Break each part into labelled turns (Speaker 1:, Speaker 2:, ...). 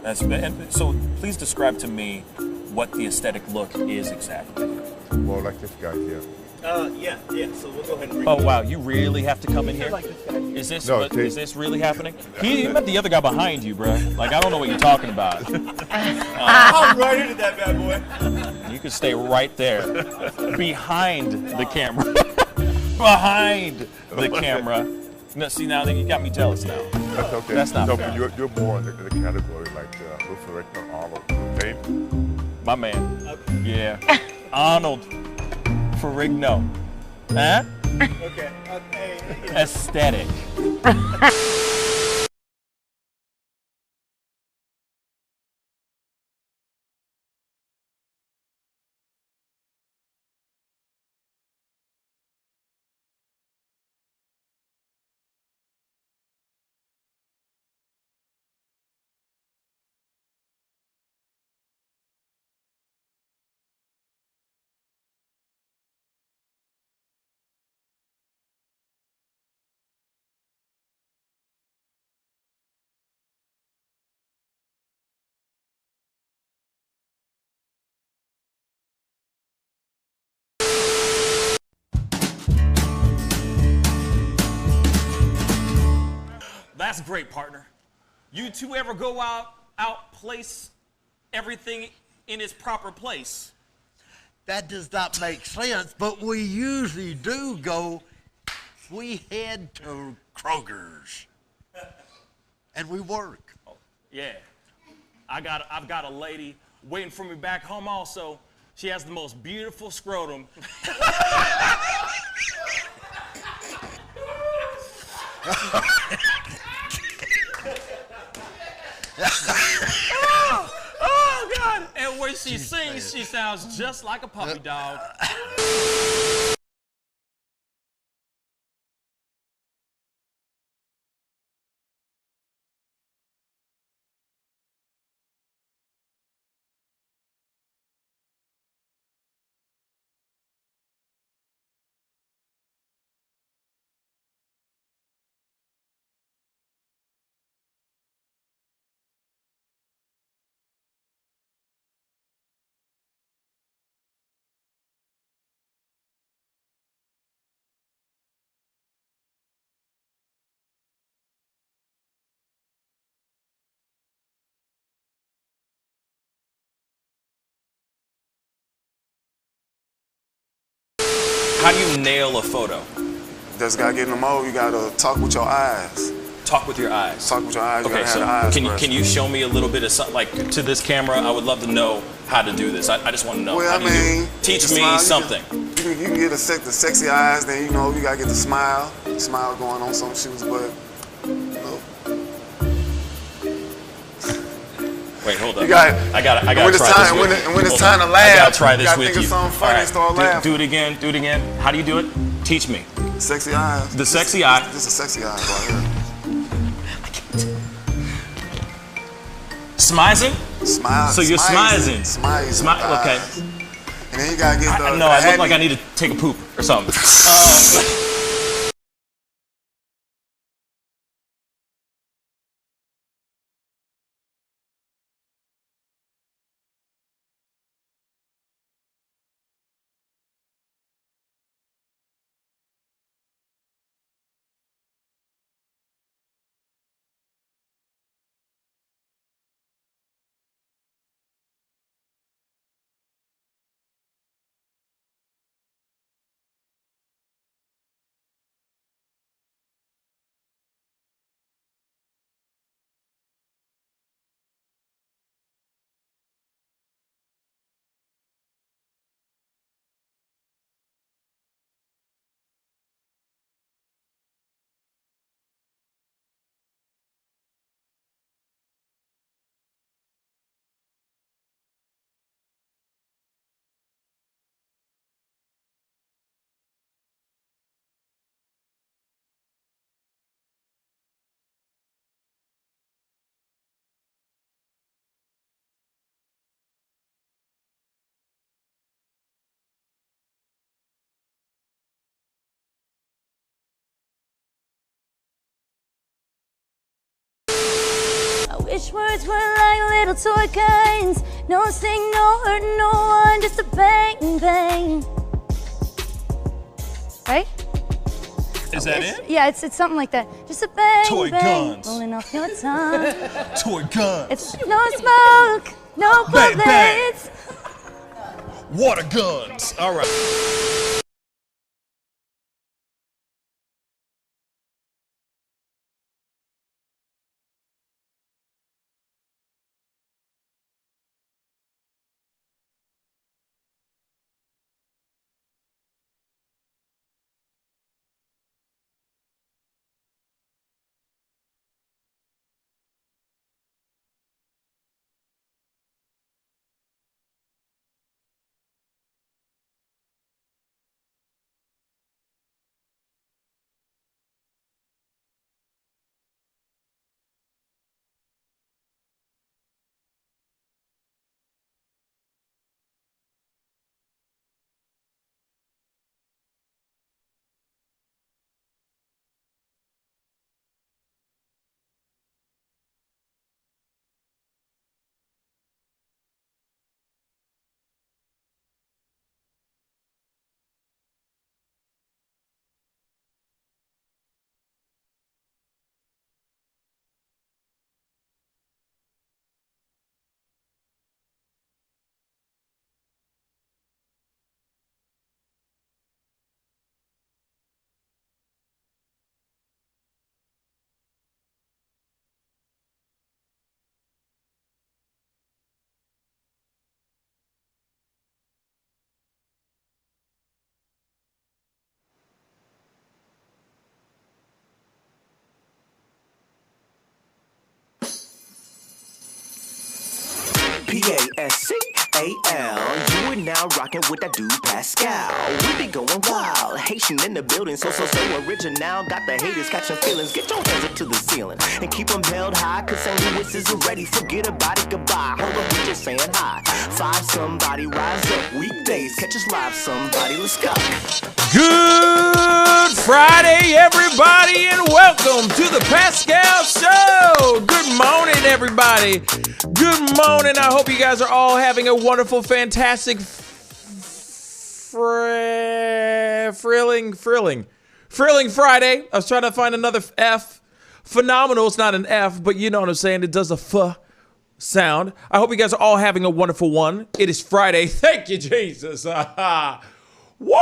Speaker 1: And so please describe to me what the aesthetic look is exactly.
Speaker 2: Well, like this guy here.
Speaker 3: Yeah. So we'll go ahead and.
Speaker 1: Oh wow, you really have to come in here?
Speaker 3: Like this guy.
Speaker 1: Is this
Speaker 2: No,
Speaker 1: is this really happening? He met the other guy behind you, bro. Like I don't know what you're talking about.
Speaker 3: I'm right into that bad boy.
Speaker 1: You can stay right there, behind the camera, behind the camera. No, see now that you got me jealous now.
Speaker 2: That's okay.
Speaker 1: That's not
Speaker 2: so
Speaker 1: fair.
Speaker 2: You're more in the category like Luther Arnold. Okay?
Speaker 1: My man. Yeah. Arnold Ferrigno. Huh?
Speaker 3: Okay.
Speaker 1: Aesthetic.
Speaker 4: That's great, partner. You two ever go outplace everything in its proper place?
Speaker 5: That does not make sense, but we usually do go, we head to Kroger's and we work.
Speaker 4: Oh, yeah. I've got a lady waiting for me back home also. She has the most beautiful scrotum. Oh, God. And when she sings, she sounds just like a puppy dog. How do you nail a photo?
Speaker 6: Just gotta get in the mode. You gotta talk with your eyes.
Speaker 4: Talk with your eyes.
Speaker 6: Talk with your eyes. You
Speaker 4: Okay,
Speaker 6: gotta
Speaker 4: so
Speaker 6: have the eyes
Speaker 4: can you
Speaker 6: first.
Speaker 4: show me a little bit of something, like to this camera? I would love to know how to do this. I just want to know.
Speaker 6: Well,
Speaker 4: How
Speaker 6: I
Speaker 4: do you do
Speaker 6: mean,
Speaker 4: it? Teach
Speaker 6: the
Speaker 4: me
Speaker 6: smile,
Speaker 4: something.
Speaker 6: You can get the sexy eyes. Then you know you gotta get the smile going on some shoes, but you know.
Speaker 4: Wait, hold up.
Speaker 6: You got.
Speaker 4: I gotta
Speaker 6: when
Speaker 4: try
Speaker 6: it's
Speaker 4: this
Speaker 6: time,
Speaker 4: with
Speaker 6: when,
Speaker 4: you.
Speaker 6: it, when it's
Speaker 4: Hold
Speaker 6: time
Speaker 4: on.
Speaker 6: to laugh,
Speaker 4: I gotta try
Speaker 6: you
Speaker 4: this
Speaker 6: gotta
Speaker 4: with
Speaker 6: think
Speaker 4: you.
Speaker 6: of something funny and start laughing.
Speaker 4: Do it again. Do it again. How do you do it? Teach me.
Speaker 6: Sexy eyes.
Speaker 4: The sexy eye.
Speaker 6: This is sexy eyes right here.
Speaker 4: Smizing?
Speaker 6: Smile.
Speaker 4: So you're smizing.
Speaker 6: Smile.
Speaker 4: Okay.
Speaker 6: And then you gotta get the.
Speaker 4: No, I look like I need to take a poop or something.
Speaker 7: Wish words were like little toy guns. No sting, no hurt, no one, just a bang, bang. Right?
Speaker 1: Is that it?
Speaker 7: Yeah, it's something like that. Just a bang,
Speaker 1: Toy
Speaker 7: bang,
Speaker 1: guns.
Speaker 7: rolling off your tongue.
Speaker 1: Toy guns.
Speaker 7: It's no smoke, no
Speaker 1: Bang, bang.
Speaker 7: bullets.
Speaker 1: Water guns. All right.
Speaker 8: Pascal. You are now rocking with that dude Pascal. We be going wild, Haitian in the building, so original. Got the haters catching feelings. Get your hands up to the ceiling and keep them held high. Cause St. Louis isn't ready. Forget about it, goodbye. Hold up, we just saying hi. Five somebody, rise up. Weekdays, catch us live. Somebody, let's go.
Speaker 1: Good Friday, everybody, and welcome to the Pascal Show. Good morning, everybody. Good morning. I hope you guys are all having a wonderful, fantastic, thrilling Friday. I was trying to find another F. Phenomenal. It's not an F, but you know what I'm saying. It does a F sound. I hope you guys are all having a wonderful one. It is Friday. Thank you, Jesus. Woo!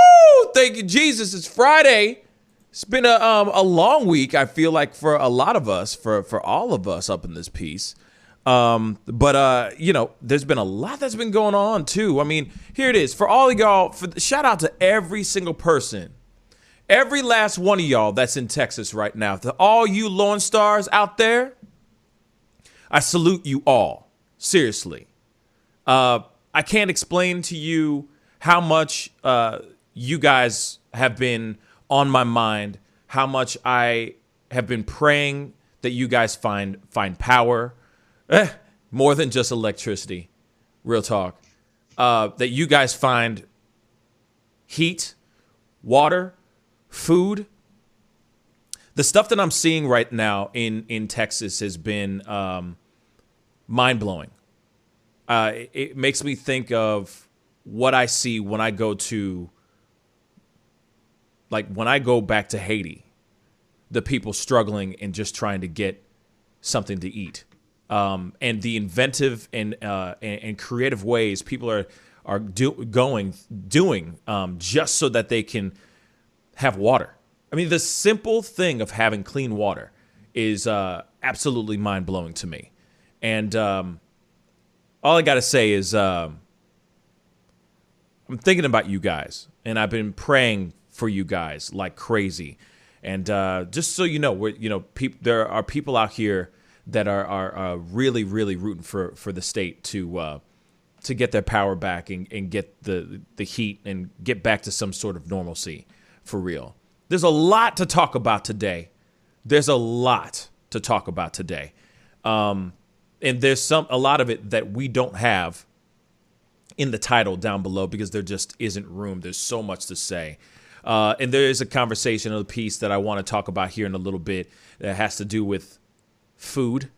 Speaker 1: Thank you, Jesus. It's Friday. It's been a long week, I feel like, for a lot of us, for all of us up in this piece. But you know, there's been a lot that's been going on too. I mean, here it is. For all of y'all, shout out to every single person, every last one of y'all that's in Texas right now. To all you Lone Stars out there, I salute you all. Seriously. I can't explain to you how much you guys have been on my mind, how much I have been praying that you guys find power, more than just electricity, real talk, that you guys find heat, water, food. The stuff that I'm seeing right now in Texas has been mind-blowing. It makes me think of what I see when I go to, like, when I go back to Haiti, the people struggling and just trying to get something to eat, and the inventive and creative ways people are doing just so that they can have water. I mean, the simple thing of having clean water is absolutely mind blowing to me, and all I gotta say is I'm thinking about you guys, and I've been praying for you guys like crazy. And just so you know, there are people out here that are really, really rooting for the state to get their power back and get the heat and get back to some sort of normalcy for real. There's a lot to talk about today. And there's a lot of it that we don't have in the title down below because there just isn't room. There's so much to say. And there is a conversation of the piece that I want to talk about here in a little bit that has to do with food.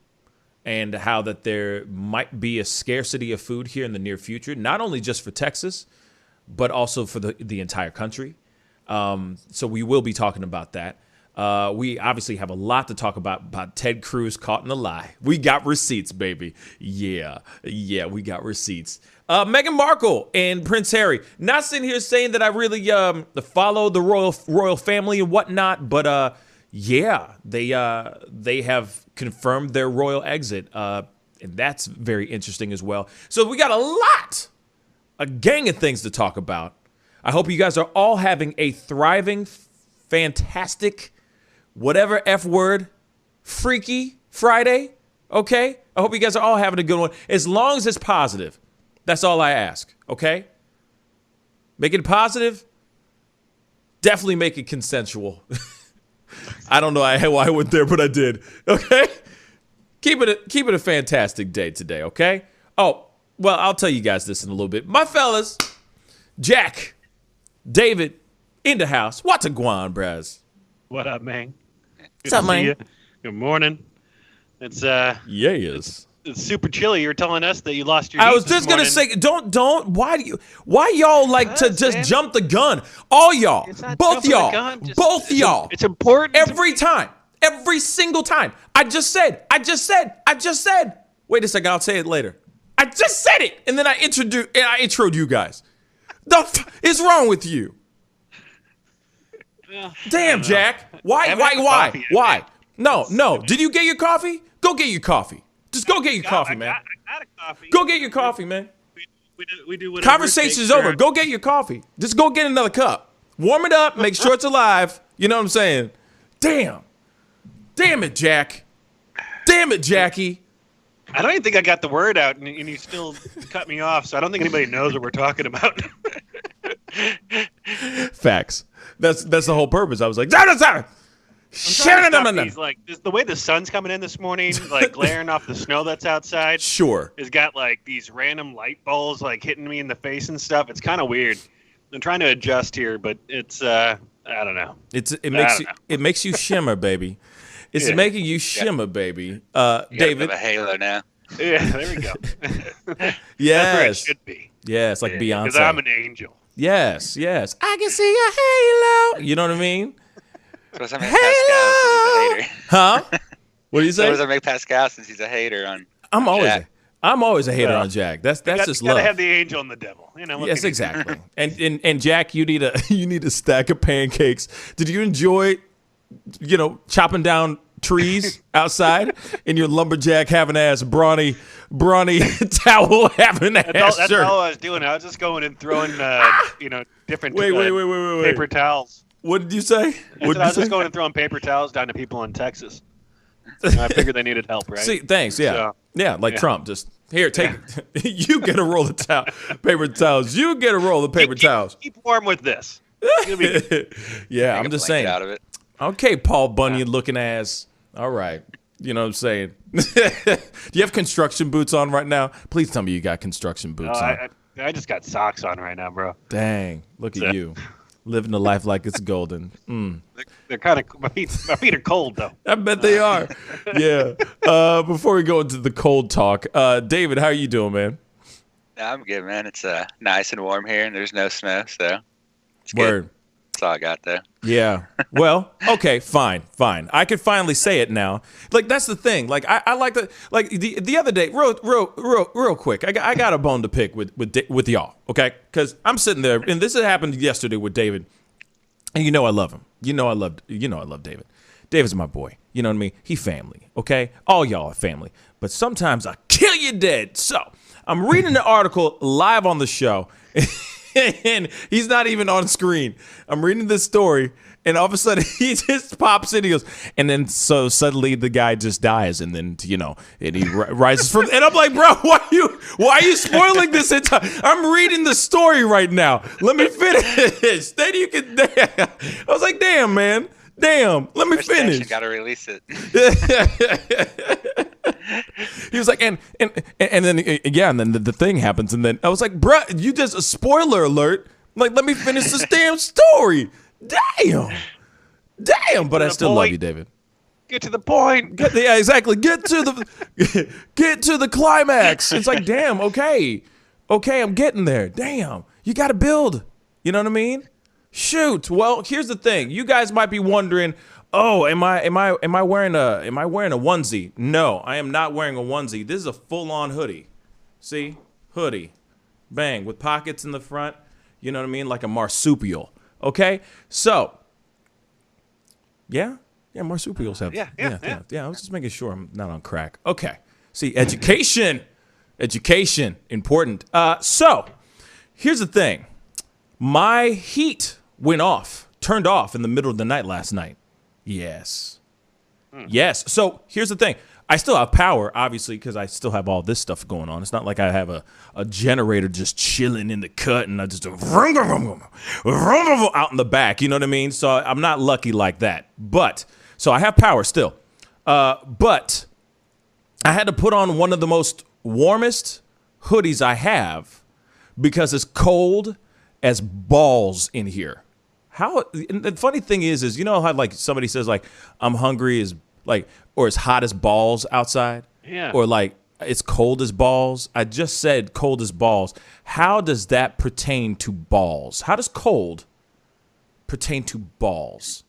Speaker 1: and how that there might be a scarcity of food here in the near future, not only just for Texas, but also for the entire country. So we will be talking about that. We obviously have a lot to talk about Ted Cruz caught in a lie. We got receipts, baby. Yeah, we got receipts. Meghan Markle and Prince Harry. Not sitting here saying that I really follow the royal family and whatnot, but yeah, they have confirmed their royal exit, and that's very interesting as well. So we got a gang of things to talk about. I hope you guys are all having a thriving, fantastic, whatever F word, freaky Friday, okay? I hope you guys are all having a good one. As long as it's positive, that's all I ask, okay? Make it positive. Definitely make it consensual. I don't know why I went there, but I did, okay? Keep it a fantastic day today, okay? Oh, well, I'll tell you guys this in a little bit. My fellas, Jack, David, in the house. What's a guan, braz?
Speaker 9: What up, man?
Speaker 1: What's up, man?
Speaker 9: Good morning. It's
Speaker 1: Yes.
Speaker 9: It's super chilly. You were telling us that you lost your.
Speaker 1: I was just gonna say, don't. Why y'all like to just jump the gun? All y'all, both y'all.
Speaker 9: It's important.
Speaker 1: Every time, every single time. I just said. Wait a second, I'll say it later. I just said it, and then I introed you guys. The f is wrong with you? Damn, Jack. Why? No. Did you get your coffee? Go get your coffee. Just go get your coffee, man.
Speaker 9: I got a coffee.
Speaker 1: Go get your coffee, man.
Speaker 9: We do whatever.
Speaker 1: Conversation's over. Go get your coffee. Just go get another cup. Warm it up. Make sure it's alive. You know what I'm saying? Damn it, Jack. Damn it, Jackie.
Speaker 9: I don't even think I got the word out, and you still cut me off, so I don't think anybody knows what we're talking about.
Speaker 1: Facts. That's the whole purpose. I was like,
Speaker 9: He's like the way the sun's coming in this morning, like glaring off the snow that's outside.
Speaker 1: Sure.
Speaker 9: Has got like these random light balls like hitting me in the face and stuff. It's kind of weird. I'm trying to adjust here, but it's I don't know.
Speaker 1: It makes you shimmer, baby. It's making you shimmer, baby. David.
Speaker 10: A halo now.
Speaker 9: Yeah, there we go.
Speaker 1: Yes.
Speaker 9: That's where it should be.
Speaker 1: Yeah, it's like Beyonce.
Speaker 9: Because I'm an angel.
Speaker 1: Yes. I can see a halo. You know what I mean?
Speaker 10: So does that make Pascal since he's a hater?
Speaker 1: Huh? What do you say?
Speaker 10: So does that make Pascal since he's a hater on Jack?
Speaker 1: I'm always a hater on Jack. That's just love.
Speaker 9: Gotta have the angel and the devil. You know.
Speaker 1: Yes, exactly. and Jack, you need a stack of pancakes. Did you enjoy, chopping down trees outside in your lumberjack having ass brawny towel having ass
Speaker 9: that's
Speaker 1: shirt?
Speaker 9: all I was doing. I was just going and throwing different
Speaker 1: wait.
Speaker 9: paper towels.
Speaker 1: What did you say?
Speaker 9: I was just going and throwing paper towels down to people in Texas. I figured they needed help, right?
Speaker 1: See, thanings. Yeah. Trump. Just here, take it. You get a roll of paper towels. You get a roll of paper towels.
Speaker 9: Keep warm with this.
Speaker 1: Yeah, I'm just saying.
Speaker 10: Out of it.
Speaker 1: Okay, Paul Bunyan looking ass. All right. You know what I'm saying? Do you have construction boots on right now? Please tell me you got construction boots on.
Speaker 9: I just got socks on right now, bro.
Speaker 1: Dang. Look at you. Living the life like it's golden.
Speaker 9: They're kind of my feet are cold though.
Speaker 1: I bet they are. Yeah. Before we go into the cold talk, David, how are you doing, man?
Speaker 10: I'm good, man. It's nice and warm here, and there's no snow, so it's
Speaker 1: Word.
Speaker 10: Good. That's all I got there.
Speaker 1: Yeah. Well, okay, fine. I can finally say it now. Like that's the thing. Like I like the the other day, real quick. I got a bone to pick with y'all. Okay, because I'm sitting there, and this had happened yesterday with David, and I love him. I love David. David's my boy. You know what I mean? He family. Okay, all y'all are family. But sometimes I kill you dead. So I'm reading the article live on the show. And he's not even on screen. I'm reading this story, and all of a sudden he just pops in. He goes, and then so suddenly the guy just dies, and then and he rises from. And I'm like, bro, why are you spoiling this entire? I'm reading the story right now. Let me finish. Then you can. I was like, damn, man. Damn, let me finish.
Speaker 10: You gotta release it.
Speaker 1: He was like, and then the thing happens, and then I was like, bruh, you just a spoiler alert. Like, let me finish this damn story. Damn, but I still love you, David.
Speaker 9: Get to the point.
Speaker 1: Yeah, exactly. Get to the climax. It's like, damn, okay, I'm getting there. Damn, you got to build. You know what I mean? Shoot. Well, here's the thing. You guys might be wondering, oh, am I wearing a onesie? No, I am not wearing a onesie. This is a full-on hoodie. See, hoodie, bang, with pockets in the front. You know what I mean? Like a marsupial. Okay, so yeah, marsupials have. Yeah. I was just making sure I'm not on crack. Okay, see, education, important. So here's the thing. My heat turned off in the middle of the night last night. Yes. So here's the thing. I still have power, obviously, because I still have all this stuff going on. It's not like I have a generator just chilling in the cut and I just out in the back. You know what I mean? So I'm not lucky like that. But so I have power still. But I had to put on one of the most warmest hoodies I have because it's cold as balls in here. And the funny thing is you know how like somebody says like I'm hungry is like or it's hot as balls outside?
Speaker 9: Yeah.
Speaker 1: Or like it's cold as balls. I just said cold as balls. How does that pertain to balls? How does cold pertain to balls?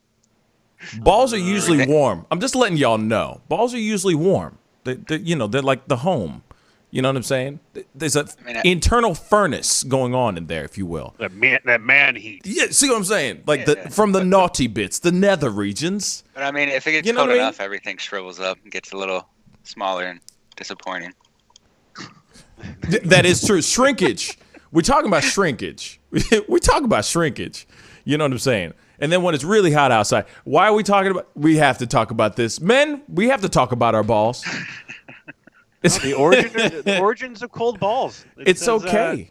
Speaker 1: Balls are usually warm. I'm just letting y'all know. Balls are usually warm. They're like the home. You know what I'm saying? There's an internal furnace going on in there, if you will.
Speaker 9: That man heat.
Speaker 1: Yeah, see what I'm saying? Like from the naughty bits, the nether regions.
Speaker 10: But I mean, if it gets cold enough, everything shrivels up and gets a little smaller and disappointing.
Speaker 1: That is true. Shrinkage. We're talking about shrinkage. We talk about shrinkage. You know what I'm saying? And then when it's really hot outside, why are we talking about? We have to talk about this. Men, we have to talk about our balls.
Speaker 9: The origins of cold balls.
Speaker 1: It says, okay.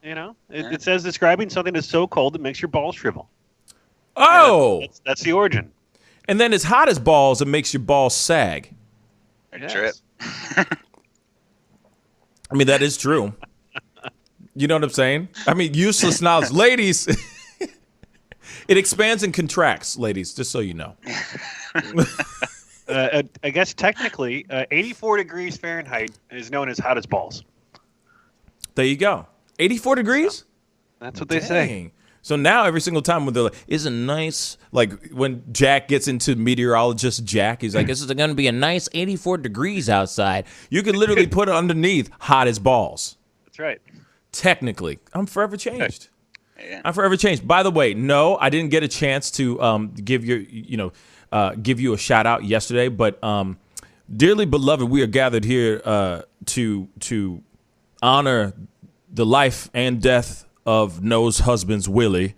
Speaker 9: It says describing something that's so cold it makes your balls shrivel.
Speaker 1: Oh.
Speaker 9: That's the origin.
Speaker 1: And then it's hot as balls, it makes your balls sag.
Speaker 10: Drip.
Speaker 1: I mean, that is true. You know what I'm saying? I mean, useless knowledge. Ladies, it expands and contracts, ladies, just so you know.
Speaker 9: I guess technically, 84 degrees Fahrenheit is known as hot as balls.
Speaker 1: There you go. 84 degrees?
Speaker 9: That's what they say.
Speaker 1: So now every single time when they're like, isn't nice, like when Jack gets into meteorologist Jack, he's like, this is going to be a nice 84 degrees outside. You can literally put it underneath hot as balls.
Speaker 9: That's right.
Speaker 1: Technically. I'm forever changed.
Speaker 10: Yeah.
Speaker 1: I'm forever changed. By the way, no, I didn't get a chance to give you a shout out yesterday, but dearly beloved, we are gathered here to honor the life and death of No's husband's Willie.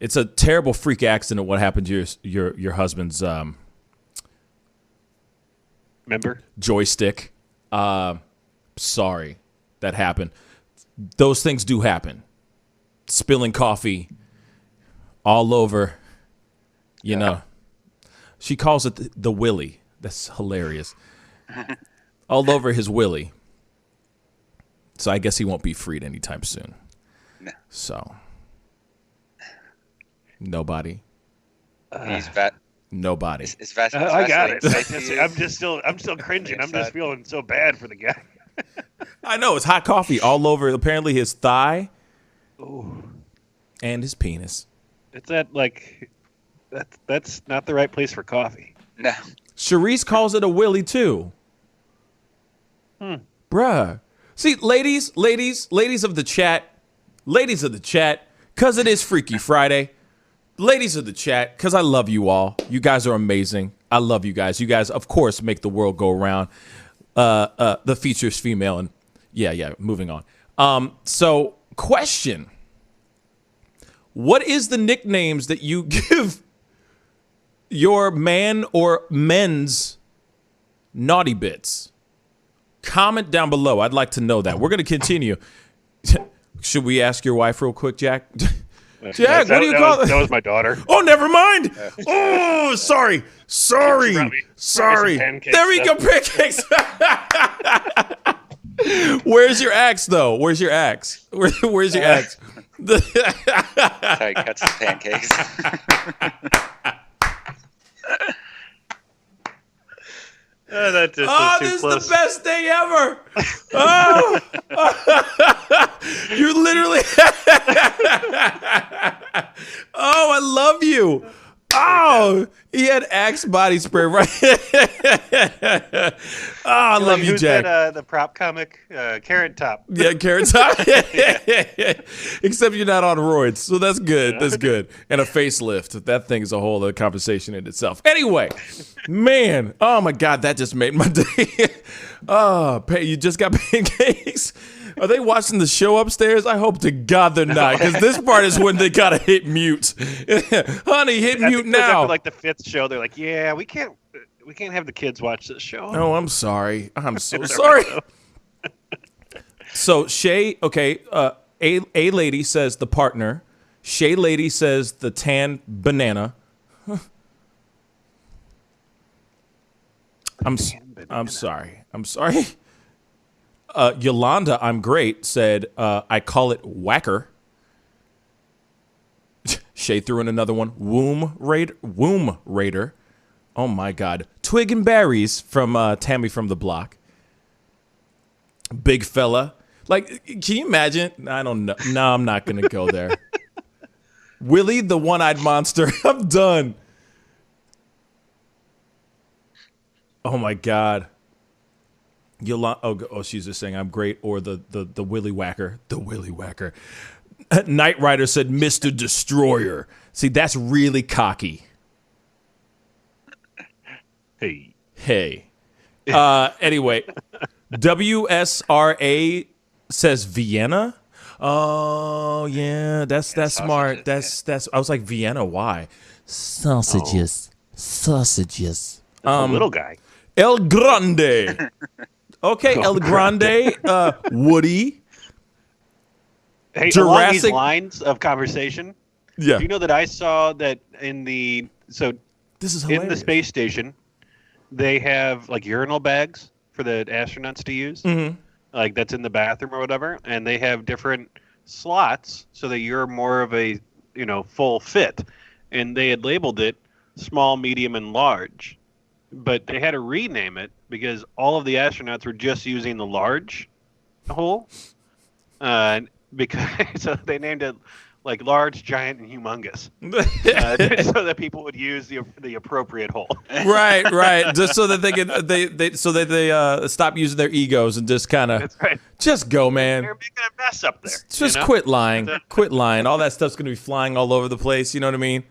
Speaker 1: It's a terrible freak accident. What happened to your husband's
Speaker 9: member
Speaker 1: joystick? Sorry, that happened. Those things do happen. Spilling coffee all over. You know, she calls it the Willie. That's hilarious. All over his Willie. So I guess he won't be freed anytime soon.
Speaker 10: No.
Speaker 1: So nobody.
Speaker 10: He's fat.
Speaker 1: Nobody.
Speaker 10: It's fast.
Speaker 9: I got it. I'm still cringing. I'm just feeling so bad for the guy.
Speaker 1: I know, it's hot coffee all over apparently his thigh.
Speaker 9: Ooh.
Speaker 1: And his penis.
Speaker 9: It's that's not the right place for coffee.
Speaker 10: No.
Speaker 1: Charisse calls it a Willie too. Bruh. See, ladies of the chat, because it is Freaky Friday. Ladies of the chat, because I love you all. You guys are amazing. I love you guys. You guys, of course, make the world go around. The feature's female, and yeah, moving on. So, question. What is the nicknames that you give your man or men's naughty bits? Comment down below. I'd like to know that. We're going to continue. Should we ask your wife real quick, Jack? Jack, what do you call it?
Speaker 9: That was my daughter.
Speaker 1: Oh, never mind. Oh, sorry. There we go, pancakes. Where's your axe, though? Where's your axe? Where's your axe?
Speaker 10: Sorry, cuts the pancakes.
Speaker 9: That just
Speaker 1: Oh,
Speaker 9: was too
Speaker 1: this
Speaker 9: close.
Speaker 1: is the best day ever. Oh, you literally. Oh, I love you. Oh, he had Axe body spray right. Oh, I love you,
Speaker 9: Who's
Speaker 1: Jack.
Speaker 9: That, the prop comic, Carrot Top.
Speaker 1: Yeah, Carrot Top. Except you're not on roids, so that's good. That's good. And a facelift. That thing is a whole other conversation in itself. Anyway, man, oh my God, that just made my day. Oh, you just got pancakes. Are they watching the show upstairs? I hope to God they're not, because this part is when they gotta hit mute. Honey, hit mute now.
Speaker 9: After like the 5th show, they're like, "Yeah, we can't have the kids watch this show."
Speaker 1: Oh, I'm sorry. I'm so sorry. So Shay, okay, A lady says the partner. Shay lady says the tan banana. I'm sorry. I'm sorry. Yolanda, I'm great, said, I call it whacker. Shay threw in another one. Womb Raider. Oh my God. Twig and berries from Tammy from the block. Big fella. Like, can you imagine? I don't know. No, I'm not going to go there. Willie, the one-eyed monster. I'm done. Oh my God. Yolanda, oh, she's just saying I'm great, or the Willy Whacker, the Willy Whacker. Knight Rider said Mr. Destroyer. See, that's really cocky. Hey. Anyway, WSRA says Vienna. Oh yeah, that's smart. That's. I was like, Vienna. Why? Sausages.
Speaker 9: A little guy.
Speaker 1: El Grande. Okay, El Grande. Woody.
Speaker 9: Hey,
Speaker 1: Jurassic
Speaker 9: along these lines of conversation,
Speaker 1: Yeah.
Speaker 9: do you know that I saw that in the
Speaker 1: this is
Speaker 9: in the
Speaker 1: hilarious.
Speaker 9: space station, they have like urinal bags for the astronauts to use, like that's in the bathroom or whatever, and they have different slots so that you're more of a full fit, and they had labeled it small, medium, and large, but they had to rename it because all of the astronauts were just using the large hole. Because so they named it like large, giant, and humongous, so that people would use the appropriate hole.
Speaker 1: Right. Just so that they could they stop using their egos and just kind of just go, man.
Speaker 9: They're making a mess up there.
Speaker 1: Just quit lying. Quit lying. All that stuff's gonna be flying all over the place. You know what I mean?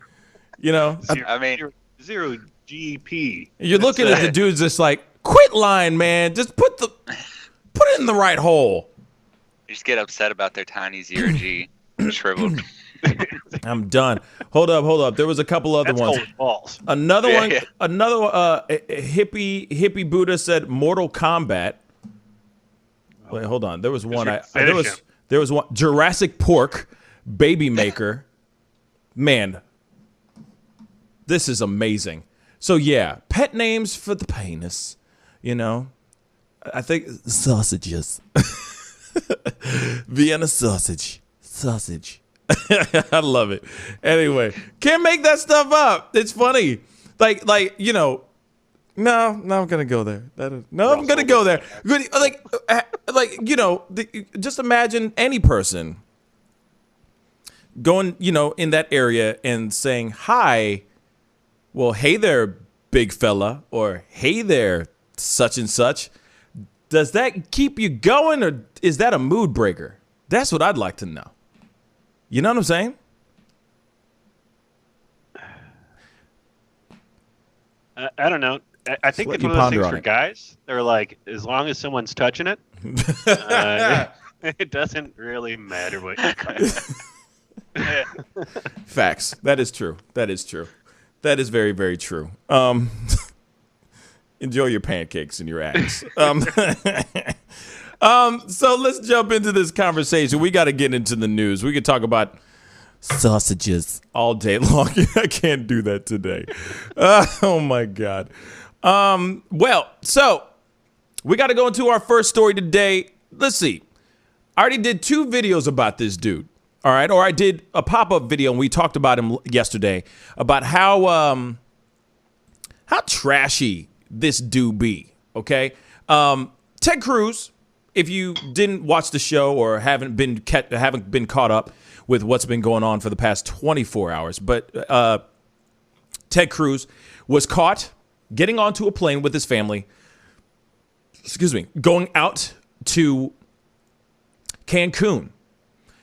Speaker 9: Zero GP.
Speaker 1: You're looking at the dudes just like, quit lying, man. Just put it in the right hole.
Speaker 10: You just get upset about their tiny 0G shriveled.
Speaker 1: I'm done. Hold up. There was a couple other ones.
Speaker 9: Balls.
Speaker 1: Another hippie Buddha said Mortal Kombat. Wait, hold on. There was one. There was one. Jurassic Pork, Baby Maker. Man, this is amazing. So yeah, pet names for the penis. I think sausages. Vienna sausage. I love it. Anyway, can't make that stuff up. It's funny. No, I'm gonna go there. I'm gonna go there. Just imagine any person going, in that area and saying, "Hi, well, hey there, big fella," or "Hey there, such and such." Does that keep you going, or is that a mood breaker? That's what I'd like to know. You know what I'm saying?
Speaker 9: I don't know. I think it's one of those things for guys. They're like, as long as someone's touching it, it doesn't really matter what you call it.
Speaker 1: Facts. That is true. That is very, very true. Enjoy your pancakes and your axe. So let's jump into this conversation. We got to get into the news. We could talk about sausages all day long. I can't do that today. Oh my God. Well, so we got to go into our first story today. Let's see. I already did 2 videos about this dude. All right. Or I did a pop-up video and we talked about him yesterday about how trashy this dude be. Okay. Ted Cruz, if you didn't watch the show or haven't been caught up with what's been going on for the past 24 hours, but Ted Cruz was caught getting onto a plane with his family, going out to Cancun.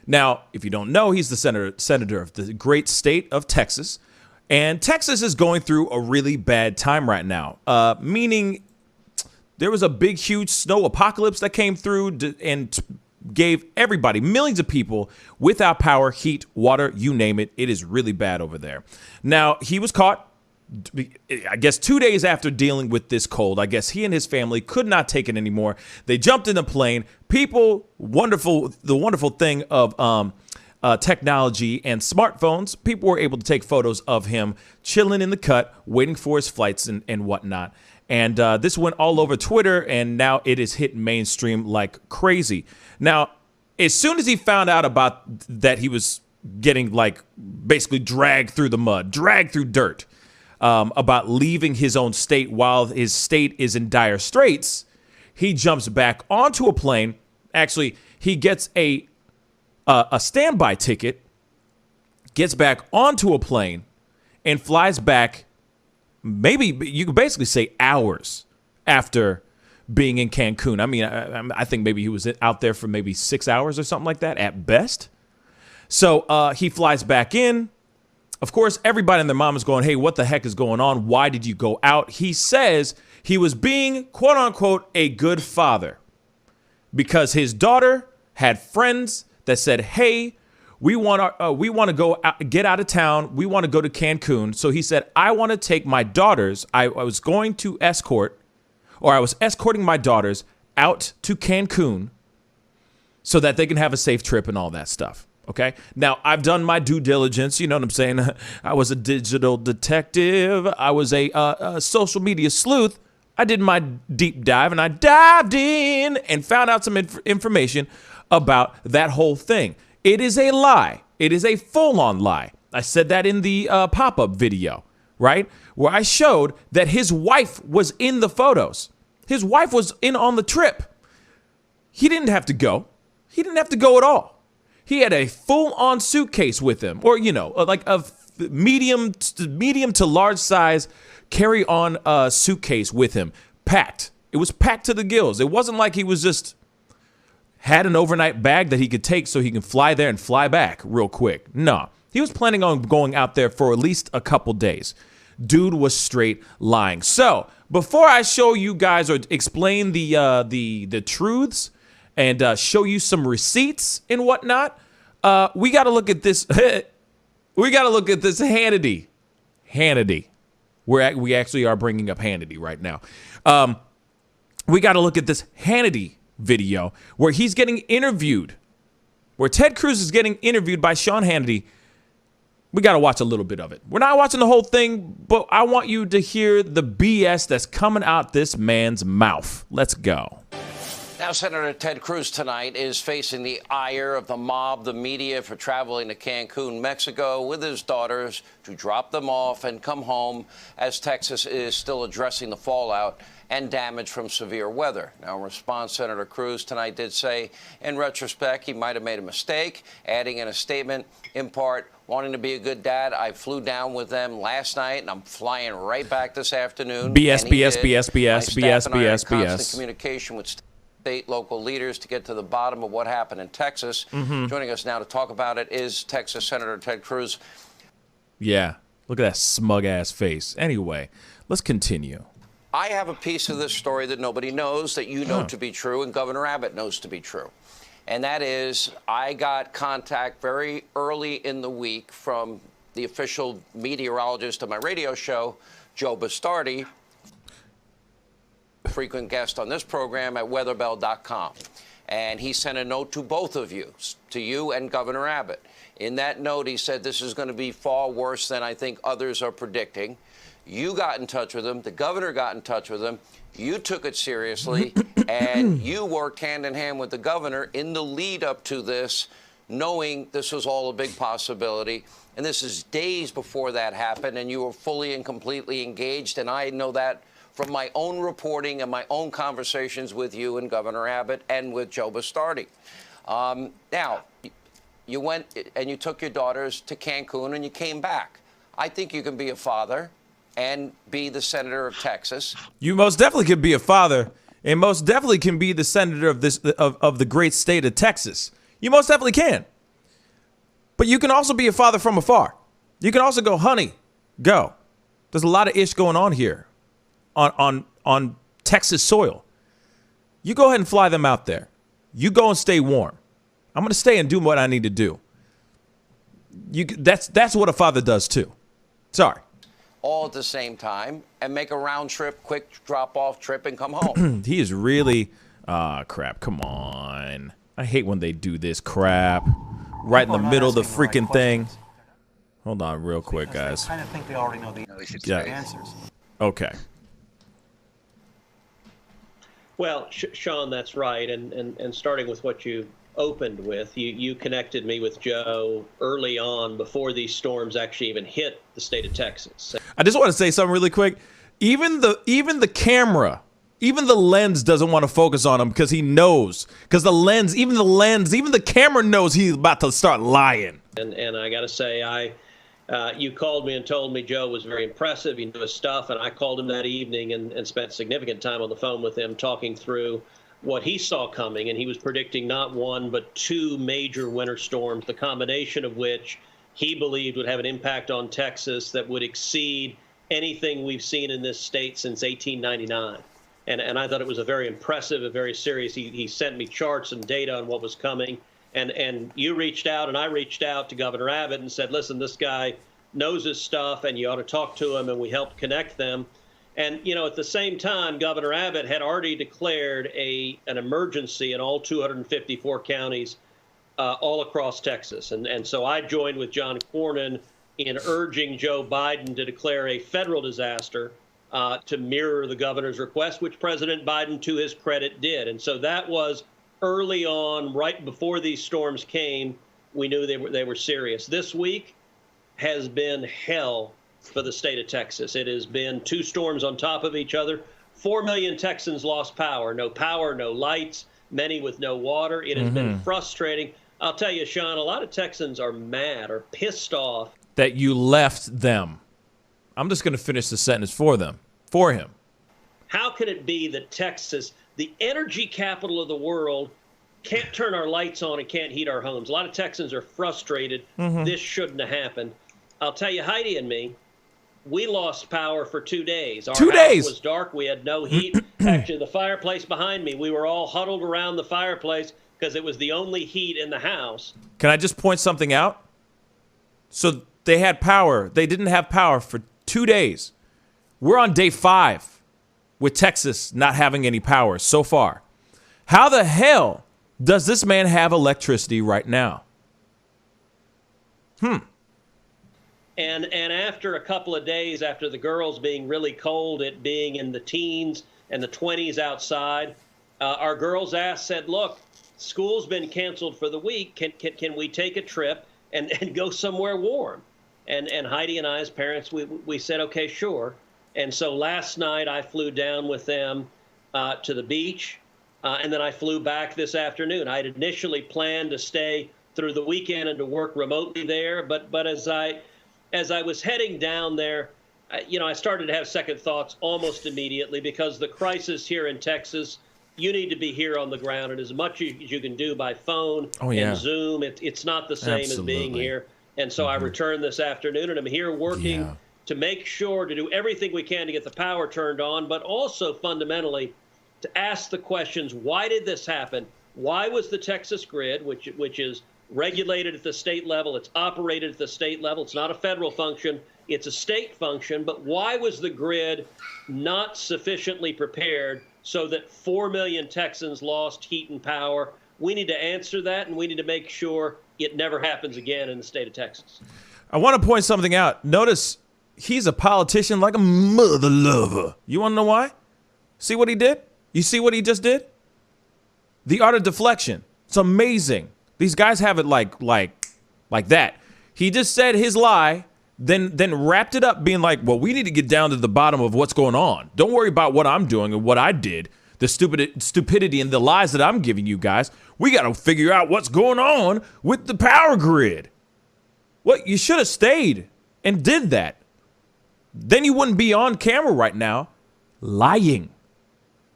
Speaker 1: Now, if you don't know, he's the senator of the great state of Texas, and Texas is going through a really bad time right now, meaning there was a big, huge snow apocalypse that came through and gave everybody, millions of people, without power, heat, water, you name it. It is really bad over there. Now, he was caught, I guess, 2 days after dealing with this cold. I guess he and his family could not take it anymore. They jumped in a plane. The wonderful thing of technology and smartphones, people were able to take photos of him chilling in the cut, waiting for his flights and whatnot. And this went all over Twitter, and now it is hit mainstream like crazy. Now, as soon as he found out about that, he was getting basically dragged through the mud, dragged through dirt, about leaving his own state while his state is in dire straits, he jumps back onto a plane. Actually, he gets a standby ticket, gets back onto a plane, and flies back. Maybe you could basically say hours after being in Cancun. I mean, I think maybe he was out there for maybe 6 hours or something like that at best. So he flies back in. Of course, everybody and their mom is going, hey, what the heck is going on? Why did you go out? He says he was being, quote unquote, a good father because his daughter had friends that said, hey, we want to go out, get out of town. We want to go to Cancun. So he said, I want to take my daughters. I was escorting my daughters out to Cancun so that they can have a safe trip and all that stuff. Okay. Now, I've done my due diligence. You know what I'm saying? I was a digital detective. I was a social media sleuth. I did my deep dive and I dived in and found out some information about that whole thing. It is a lie. It is a full-on lie. I said that in the pop-up video, right? Where I showed that his wife was in the photos. His wife was in on the trip. He didn't have to go. He didn't have to go at all. He had a full-on suitcase with him, or, like a medium to large size carry-on suitcase with him, packed. It was packed to the gills. It wasn't like he was just had an overnight bag that he could take so he can fly there and fly back real quick. No, he was planning on going out there for at least a couple days. Dude was straight lying. So before I show you guys or explain the truths and show you some receipts and whatnot, we got to look at this. We got to look at this Hannity. We actually are bringing up Hannity right now. We got to look at this Hannity video where he's getting interviewed, where Ted Cruz is getting interviewed by Sean Hannity. We got to watch a little bit of it. We're not watching the whole thing, but I want you to hear the BS that's coming out this man's mouth. Let's go.
Speaker 11: Now, Senator Ted Cruz tonight is facing the ire of the mob, the media, for traveling to Cancun, Mexico with his daughters to drop them off and come home as Texas is still addressing the fallout and damage from severe weather. Now, in response, Senator Cruz tonight did say, in retrospect, he might have made a mistake, adding in a statement, in part, wanting to be a good dad. I flew down with them last night, and I'm flying right back this afternoon.
Speaker 1: BS.
Speaker 11: Constant communication with state, local leaders to get to the bottom of what happened in Texas. Joining us now to talk about it is Texas Senator Ted Cruz.
Speaker 1: Yeah, look at that smug-ass face. Anyway, let's continue.
Speaker 11: I have a piece of this story that nobody knows that you know to be true and Governor Abbott knows to be true. And that is, I got contact very early in the week from the official meteorologist of my radio show, Joe Bastardi, frequent guest on this program at weatherbell.com. And he sent a note to both of you, to you and Governor Abbott. In that note, he said this is going to be far worse than I think others are predicting. You got in touch with him. The governor got in touch with him. You took it seriously, and you worked hand in hand with the governor in the lead up to this, knowing this was all a big possibility. And this is days before that happened, and you were fully and completely engaged, and I know that from my own reporting and my own conversations with you and Governor Abbott and with Joe Bastardi. Now, you went and you took your daughters to Cancun and you came back. I think you can be a father and be the senator of Texas.
Speaker 1: You most definitely can be a father and most definitely can be the senator of the great state of Texas. You most definitely can. But you can also be a father from afar. You can also go, honey, go. There's a lot of ish going on here on Texas soil. You go ahead and fly them out there. You go and stay warm. I'm going to stay and do what I need to do. That's what a father does too. Sorry.
Speaker 11: All at the same time and make a round trip, quick drop-off trip and come home.
Speaker 1: He is really, crap, come on. I hate when they do this crap. Right in the middle of the freaking thing. Hold on real quick, guys.
Speaker 12: I kind of think they already know the answers.
Speaker 1: Okay.
Speaker 13: Well, Sean, that's right. And starting with what you opened with, you connected me with Joe early on before these storms actually even hit the state of Texas.
Speaker 1: I just want to say something really quick. Even the camera, even the lens doesn't want to focus on him because he knows. Because even the camera knows he's about to start lying.
Speaker 13: And I got to say, you called me and told me Joe was very impressive. He knew his stuff. And I called him that evening and spent significant time on the phone with him talking through what he saw coming. And he was predicting not one, but two major winter storms, the combination of which he believed would have an impact on Texas that would exceed anything we've seen in this state since 1899. And I thought it was a very impressive, a very serious. He sent me charts and data on what was coming. And you reached out and I reached out to Governor Abbott and said, listen, this guy knows his stuff and you ought to talk to him. And we helped connect them. And, you know, at the same time, Governor Abbott had already declared an emergency in all 254 counties all across Texas. And so I joined with John Cornyn in urging Joe Biden to declare a federal disaster to mirror the governor's request, which President Biden, to his credit, did. And so that was early on, right before these storms came. We knew they were serious. This week has been hell for the state of Texas. It has been two storms on top of each other. 4 million Texans lost power, no lights, many with no water. It has been frustrating. I'll tell you, Sean, a lot of Texans are mad or pissed off
Speaker 1: that you left them. I'm just going to finish the sentence for him.
Speaker 13: How can it be that Texas, the energy capital of the world, can't turn our lights on and can't heat our homes? A lot of Texans are frustrated. This shouldn't have happened. I'll tell you, Heidi and me, we lost power for 2 days. Our house was dark. We had no heat. Actually, the fireplace behind me, we were all huddled around the fireplace because it was the only heat in the house.
Speaker 1: Can I just point something out? So they had power. They didn't have power for 2 days. We're on day 5 with Texas not having any power so far. How the hell does this man have electricity right now?
Speaker 13: And after a couple of days, after the girls being really cold, it being in the teens and the 20s outside, our girls said, look, school's been canceled for the week. Can we take a trip and go somewhere warm? And Heidi and I, as parents, we said, okay, sure. And so last night I flew down with them to the beach, and then I flew back this afternoon. I had initially planned to stay through the weekend and to work remotely there, but as I was heading down there, I started to have second thoughts almost immediately because the crisis here in Texas, you need to be here on the ground. And as much as you can do by phone and Zoom, it's not the same as being here. And so I returned this afternoon, and I'm here working to make sure to do everything we can to get the power turned on, but also fundamentally to ask the questions, why did this happen? Why was the Texas grid, which is regulated at the state level, it's operated at the state level, it's not a federal function, it's a state function, but why was the grid not sufficiently prepared so that 4 million Texans lost heat and power? We need to answer that, and we need to make sure it never happens again in the state of Texas.
Speaker 1: I want to point something out. Notice he's a politician like a mother lover. You want to know why? See what he did? You see what he just did? The art of deflection. It's amazing. These guys have it like that. He just said his lie then wrapped it up being like, well, we need to get down to the bottom of what's going on. Don't worry about what I'm doing and what I did, the stupidity and the lies that I'm giving you guys. We got to figure out what's going on with the power grid. What? You should have stayed and did that. Then you wouldn't be on camera right now lying.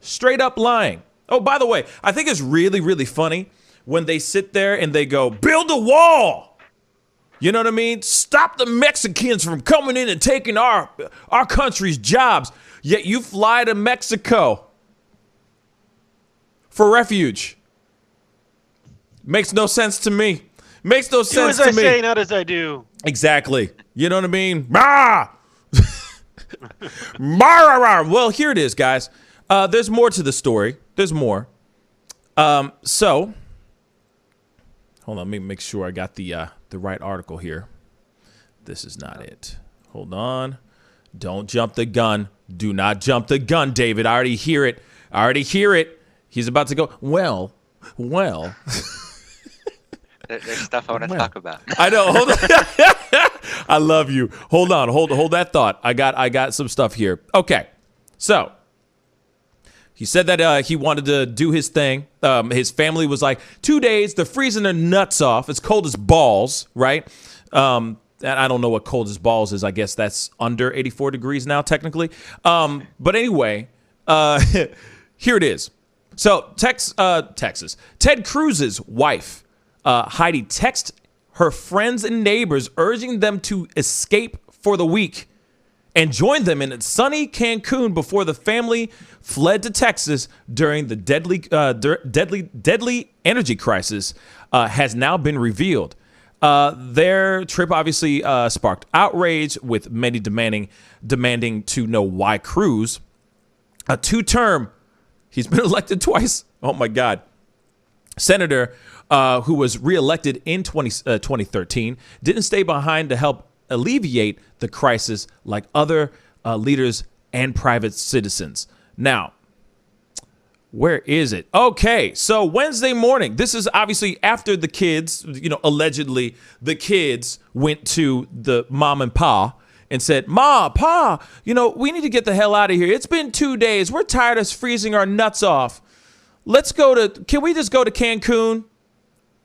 Speaker 1: Straight up lying. Oh, by the way, I think it's really, really funny when they sit there and they go, build a wall. You know what I mean? Stop the Mexicans from coming in and taking our country's jobs. Yet you fly to Mexico for refuge. Makes no sense to me. Makes no sense to me.
Speaker 9: Do as I say, not as I do.
Speaker 1: Exactly. You know what I mean? Ah! Well, here it is, guys. There's more to the story. There's more. So, hold on. Let me make sure I got the right article here. This is not it. Hold on. Don't jump the gun. Do not jump the gun, David. I already hear it. He's about to go. Well.
Speaker 10: There's stuff I want to talk about.
Speaker 1: I know. Hold on. I love you. Hold on. Hold that thought. I got some stuff here. Okay. So he said that he wanted to do his thing. His family was like, 2 days, they're freezing their nuts off. It's cold as balls, right? And I don't know what cold as balls is. I guess that's under 84 degrees now, technically. But anyway, here it is. So Texas. Ted Cruz's wife, Heidi, texted her friends and neighbors urging them to escape for the week and join them in sunny Cancun before the family fled to Texas during the deadly energy crisis has now been revealed. Their trip obviously sparked outrage, with many demanding to know why Cruz, a two-term, he's been elected twice, oh my God, senator who was reelected in 2013, didn't stay behind to help alleviate the crisis like other leaders and private citizens. Now, where is it? Okay, so Wednesday morning, this is obviously after the kids, allegedly the kids went to the mom and pa and said, Ma, Pa, we need to get the hell out of here. It's been 2 days. We're tired of freezing our nuts off. Can we just go to Cancun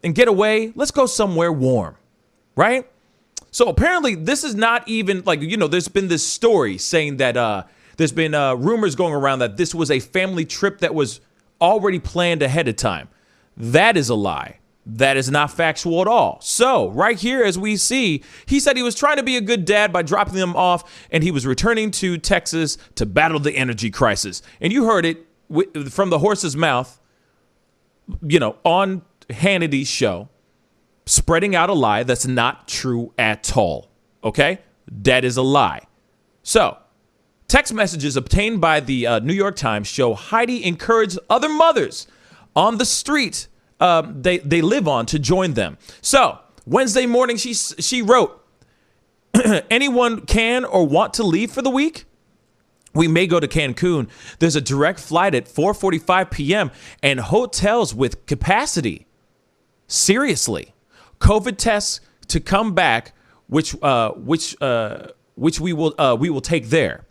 Speaker 1: and get away? Let's go somewhere warm, right? So apparently this is not even there's been this story saying that there's been rumors going around that this was a family trip that was already planned ahead of time. That is a lie. That is not factual at all. So right here, as we see, he said he was trying to be a good dad by dropping them off, and he was returning to Texas to battle the energy crisis. And you heard it from the horse's mouth, on Hannity's show, spreading out a lie that's not true at all. Okay? That is a lie. So, text messages obtained by the New York Times show Heidi encouraged other mothers on the street they live on to join them. So, Wednesday morning, she wrote, anyone can or want to leave for the week? We may go to Cancun. There's a direct flight at 4:45 p.m. and hotels with capacity. Seriously. COVID tests to come back, which we will take there.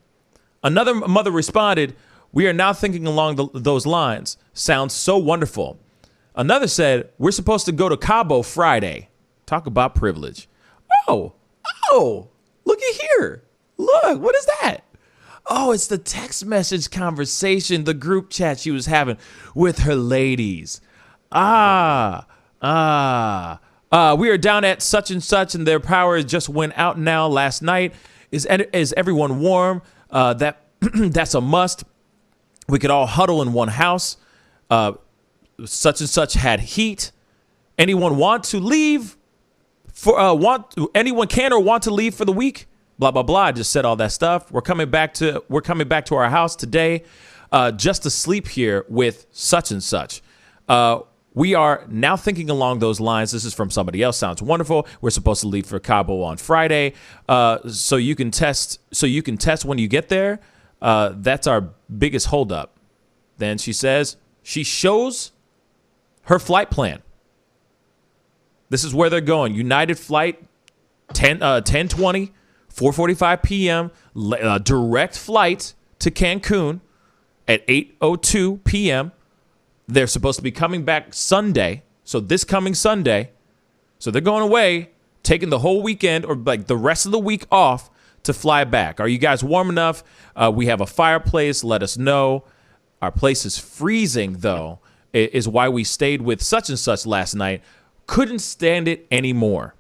Speaker 1: Another mother responded, we are now thinking along those lines. Sounds so wonderful. Another said, we're supposed to go to Cabo Friday. Talk about privilege. Oh, look at here. Look, what is that? Oh, it's the text message conversation, the group chat she was having with her ladies. We are down at such and such, and their power just went out now last night. Is everyone warm? That's a must. We could all huddle in one house. Such and such had heat. Anyone want to leave? Anyone can or want to leave for the week? Blah blah blah. I just said all that stuff. We're coming back to our house today, just to sleep here with such and such. We are now thinking along those lines. This is from somebody else. Sounds wonderful. We're supposed to leave for Cabo on Friday, so you can test. So you can test when you get there. That's our biggest holdup. Then she says she shows her flight plan. This is where they're going. United flight 1020 4:45 p.m. Direct flight to Cancun at 8:02 p.m. They're supposed to be coming back Sunday, so this coming Sunday. So they're going away, taking the whole weekend or like the rest of the week off to fly back. Are you guys warm enough? We have a fireplace. Let us know. Our place is freezing, though, is why we stayed with such and such last night. Couldn't stand it anymore.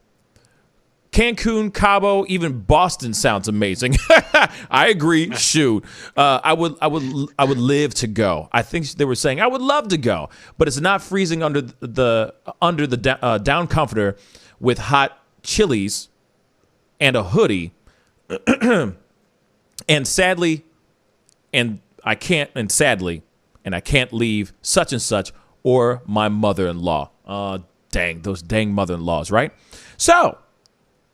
Speaker 1: Cancun, Cabo, even Boston sounds amazing. I agree. Shoot, I would live to go. I think they were saying I would love to go, but it's not freezing under the down comforter with hot chilies and a hoodie. and sadly, I can't leave such and such or my mother-in-law. Dang, those dang mother-in-laws, right? So.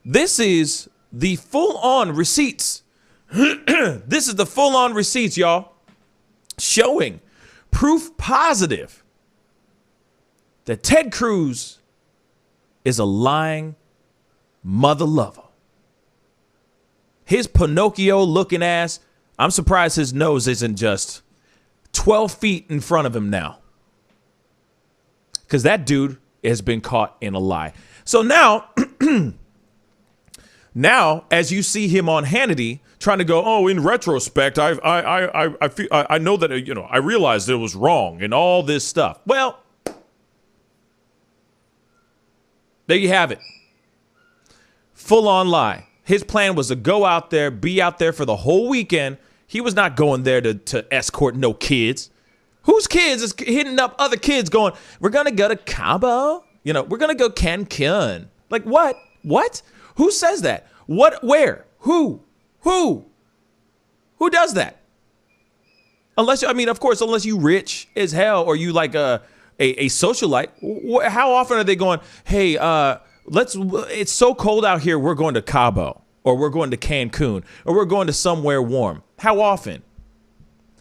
Speaker 1: This is the full-on receipts. This is the full-on receipts, y'all, showing proof positive that Ted Cruz is a lying mother lover. His Pinocchio-looking ass, I'm surprised his nose isn't just 12 feet in front of him now. Because that dude has been caught in a lie. So now... Now, as you see him on Hannity trying to go, oh, in retrospect, I know that, I realized it was wrong and all this stuff. Well, there you have it. Full on lie. His plan was to go out there, be out there for the whole weekend. He was not going there to escort no kids. Whose kids is hitting up other kids going, we're going to go to Cabo? We're going to go Cancun. Like, what? What? Who says that? What? Where? Who? Who does that? Unless you rich as hell or you like a socialite. How often are they going, hey, it's so cold out here, we're going to Cabo or we're going to Cancun or we're going to somewhere warm. How often?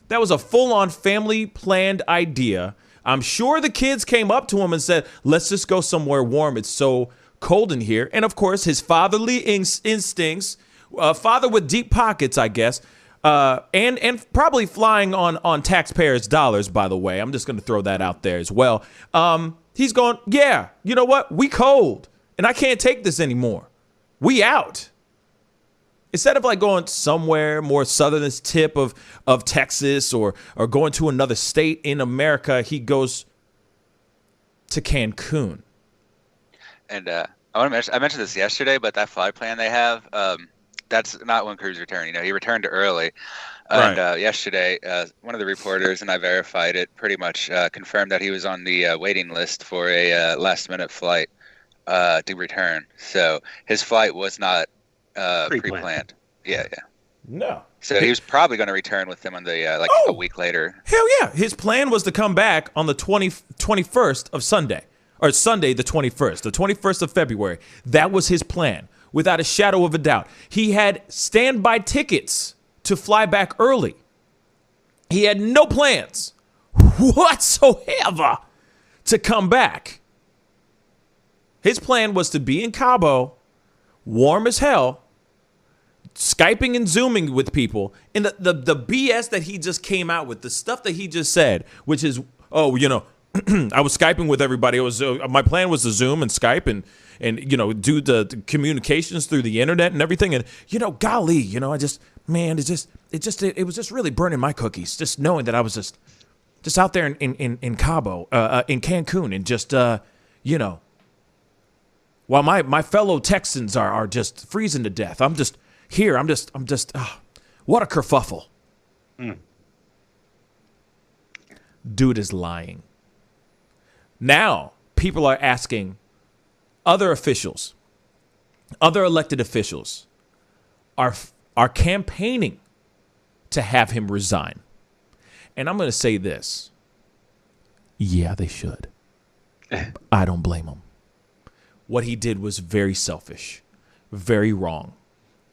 Speaker 1: That was a full-on family planned idea. I'm sure the kids came up to him and said, let's just go somewhere warm. It's so cold in here. And of course, his fatherly instincts, father with deep pockets, I guess, and probably flying on taxpayers' dollars, by the way. I'm just going to throw that out there as well. He's going, yeah, you know what? We cold and I can't take this anymore. We out. Instead of like going somewhere more southernest tip of Texas or going to another state in America, he goes to Cancun.
Speaker 10: And I mentioned this yesterday, but that flight plan they have, that's not when Cruz returned. He returned early.
Speaker 1: Right.
Speaker 10: And yesterday, one of the reporters, and I verified it, pretty much confirmed that he was on the waiting list for a last-minute flight to return. So his flight was not pre-planned. Yeah.
Speaker 1: No.
Speaker 10: So he was probably going to return with them on the a week later.
Speaker 1: Hell yeah. His plan was to come back on the 21st of Sunday. Or Sunday, the 21st of February. That was his plan, without a shadow of a doubt. He had standby tickets to fly back early. He had no plans whatsoever to come back. His plan was to be in Cabo, warm as hell, Skyping and Zooming with people. And the BS that he just came out with, the stuff that he just said, which is, I was Skyping with everybody. It was my plan was to Zoom and Skype and do the communications through the internet and everything. And golly, it was just really burning my cookies. Just knowing that I was just out there in Cabo, in Cancun, and just while my fellow Texans are just freezing to death. I'm just here. I'm just what a kerfuffle. Dude is lying. Now, people are asking other officials, other elected officials are campaigning to have him resign. And I'm going to say this. Yeah, they should. I don't blame him. What he did was very selfish, very wrong.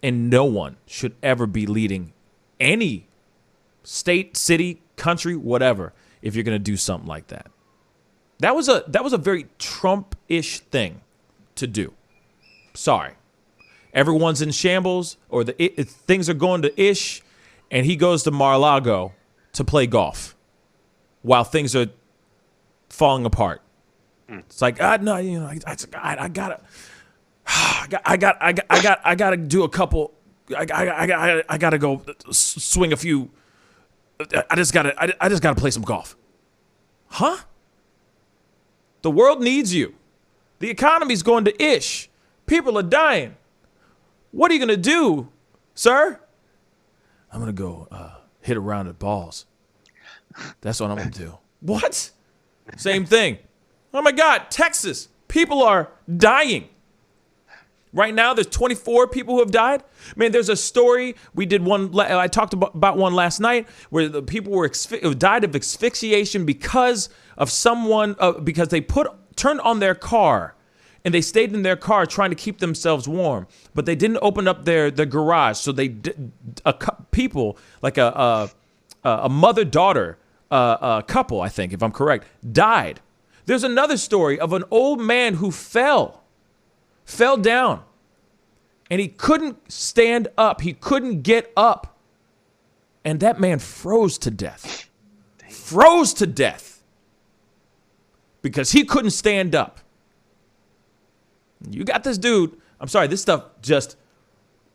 Speaker 1: And no one should ever be leading any state, city, country, whatever, if you're going to do something like that. That was a very Trump-ish thing to do. Sorry. Everyone's in shambles, or things are going to ish, and he goes to Mar-a-Lago to play golf while things are falling apart. It's like, no, I gotta do a couple. I gotta go swing a few. I just gotta play some golf. Huh? The world needs you. The economy's going to ish. People are dying. What are you gonna do, sir? I'm gonna go hit a round of balls. That's what I'm gonna do. What? Same thing. Oh my God, Texas. People are dying. Right now, there's 24 people who have died. Man, there's a story. We did one. I talked about one last night where the people died of asphyxiation because of someone because they turned on their car and they stayed in their car trying to keep themselves warm, but they didn't open up their garage. So people like a mother-daughter couple, I think, if I'm correct, died. There's another story of an old man who fell down, and he couldn't stand up. He couldn't get up, and that man froze to death. Froze to death because he couldn't stand up. You got this dude. I'm sorry, this stuff just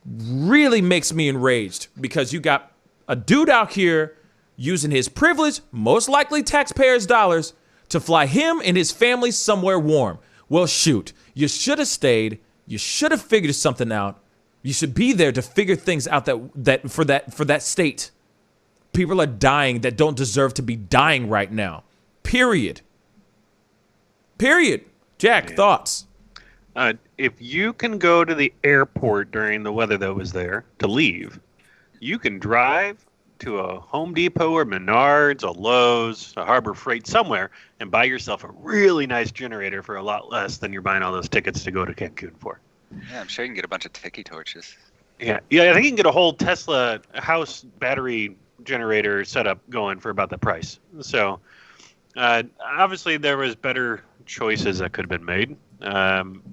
Speaker 1: really makes me enraged because you got a dude out here using his privilege, most likely taxpayers' dollars, to fly him and his family somewhere warm. Well, shoot, you should have stayed. You should have figured something out. You should be there to figure things out that for that state. People are dying that don't deserve to be dying right now. Period. Jack, thoughts?
Speaker 9: If you can go to the airport during the weather that was there to leave, you can drive to a Home Depot or Menards, a Lowe's, a Harbor Freight, somewhere, and buy yourself a really nice generator for a lot less than you're buying all those tickets to go to Cancun for.
Speaker 10: Yeah, I'm sure you can get a bunch of tiki torches.
Speaker 9: Yeah, I think you can get a whole Tesla house battery generator setup going for about the price. So, obviously, there was better choices that could have been made.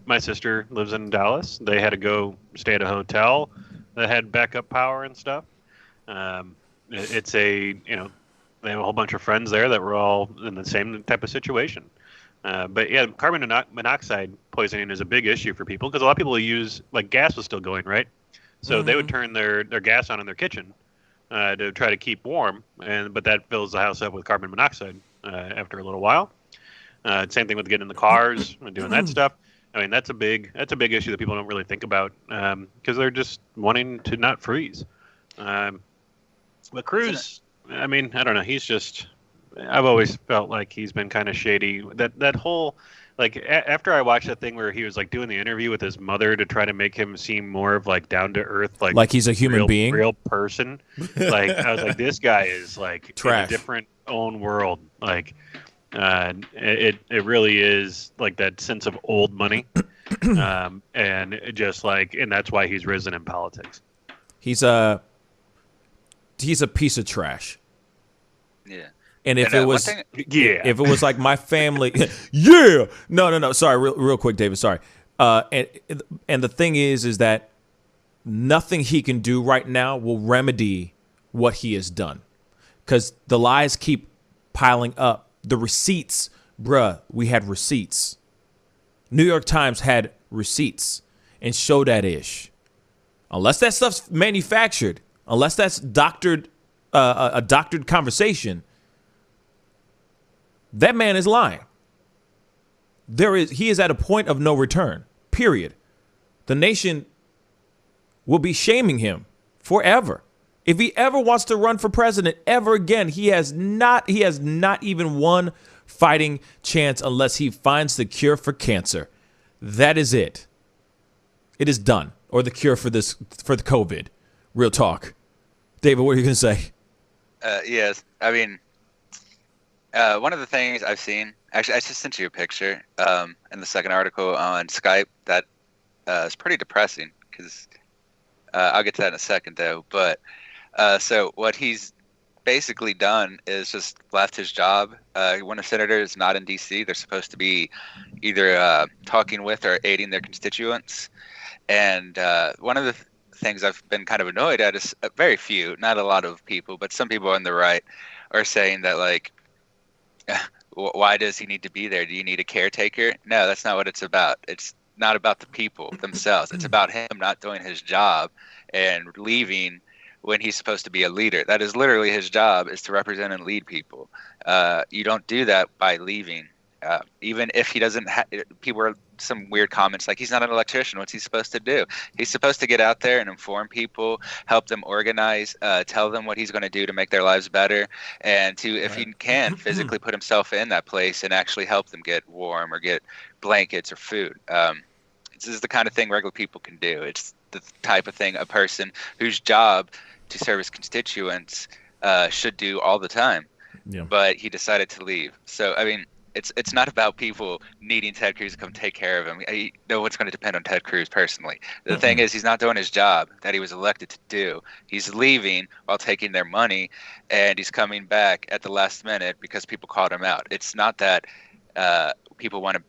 Speaker 9: My sister lives in Dallas. They had to go stay at a hotel that had backup power and stuff. It's they have a whole bunch of friends there that were all in the same type of situation. But yeah, carbon monoxide poisoning is a big issue for people because a lot of people use, like, gas was still going, right? So they would turn their gas on in their kitchen to try to keep warm, but that fills the house up with carbon monoxide after a little while. Same thing with getting in the cars and doing that stuff. I mean, that's a big issue that people don't really think about because they're just wanting to not freeze. But Cruz, I mean, I don't know. He's just, I've always felt like he's been kind of shady. That whole, like, after I watched that thing where he was like doing the interview with his mother to try to make him seem more of like down to earth, like
Speaker 1: he's a human being,
Speaker 9: real person. Like, I was like, this guy is like
Speaker 1: trash.
Speaker 9: In a different own world. Like, it really is like that sense of old money, and it just like, and that's why he's risen in politics. He's a piece of trash.
Speaker 10: Yeah.
Speaker 1: And if it was like my family, yeah. No. Sorry, real quick, David. Sorry. And the thing is that nothing he can do right now will remedy what he has done, because the lies keep piling up. The receipts, bruh, we had receipts. New York Times had receipts and show that ish. Unless that stuff's manufactured, unless that's doctored, a doctored conversation, that man is lying. He is at a point of no return, period. The nation will be shaming him forever. If he ever wants to run for president ever again, he has not even one fighting chance unless he finds the cure for cancer. That is it. It is done. Or the cure for the COVID. Real talk. David, what are you going to say?
Speaker 10: Yes. I mean, one of the things I've seen, actually, I just sent you a picture in the second article on Skype that is pretty depressing because I'll get to that in a second, though. But so what he's basically done is just left his job. When a senator is not in D.C., they're supposed to be either talking with or aiding their constituents. And one of the things I've been kind of annoyed at is very few, not a lot of people, but some people on the right are saying that, like, why does he need to be there? Do you need a caretaker? No, that's not what it's about. It's not about the people themselves. It's about him not doing his job and leaving when he's supposed to be a leader. That is literally his job, is to represent and lead people. You don't do that by leaving. Even if he doesn't people are some weird comments like, he's not an electrician. What's he supposed to do? He's supposed to get out there and inform people, help them organize, tell them what he's going to do to make their lives better, and to, if he can, physically put himself in that place and actually help them get warm or get blankets or food. This is the kind of thing regular people can do. It's the type of thing a person whose job to serve his constituents should do all the time.
Speaker 1: Yeah.
Speaker 10: But he decided to leave. So, I mean, it's not about people needing Ted Cruz to come take care of him. I know what's going to depend on Ted Cruz personally. The thing is, he's not doing his job that he was elected to do. He's leaving while taking their money, and he's coming back at the last minute because people called him out. It's not that people want to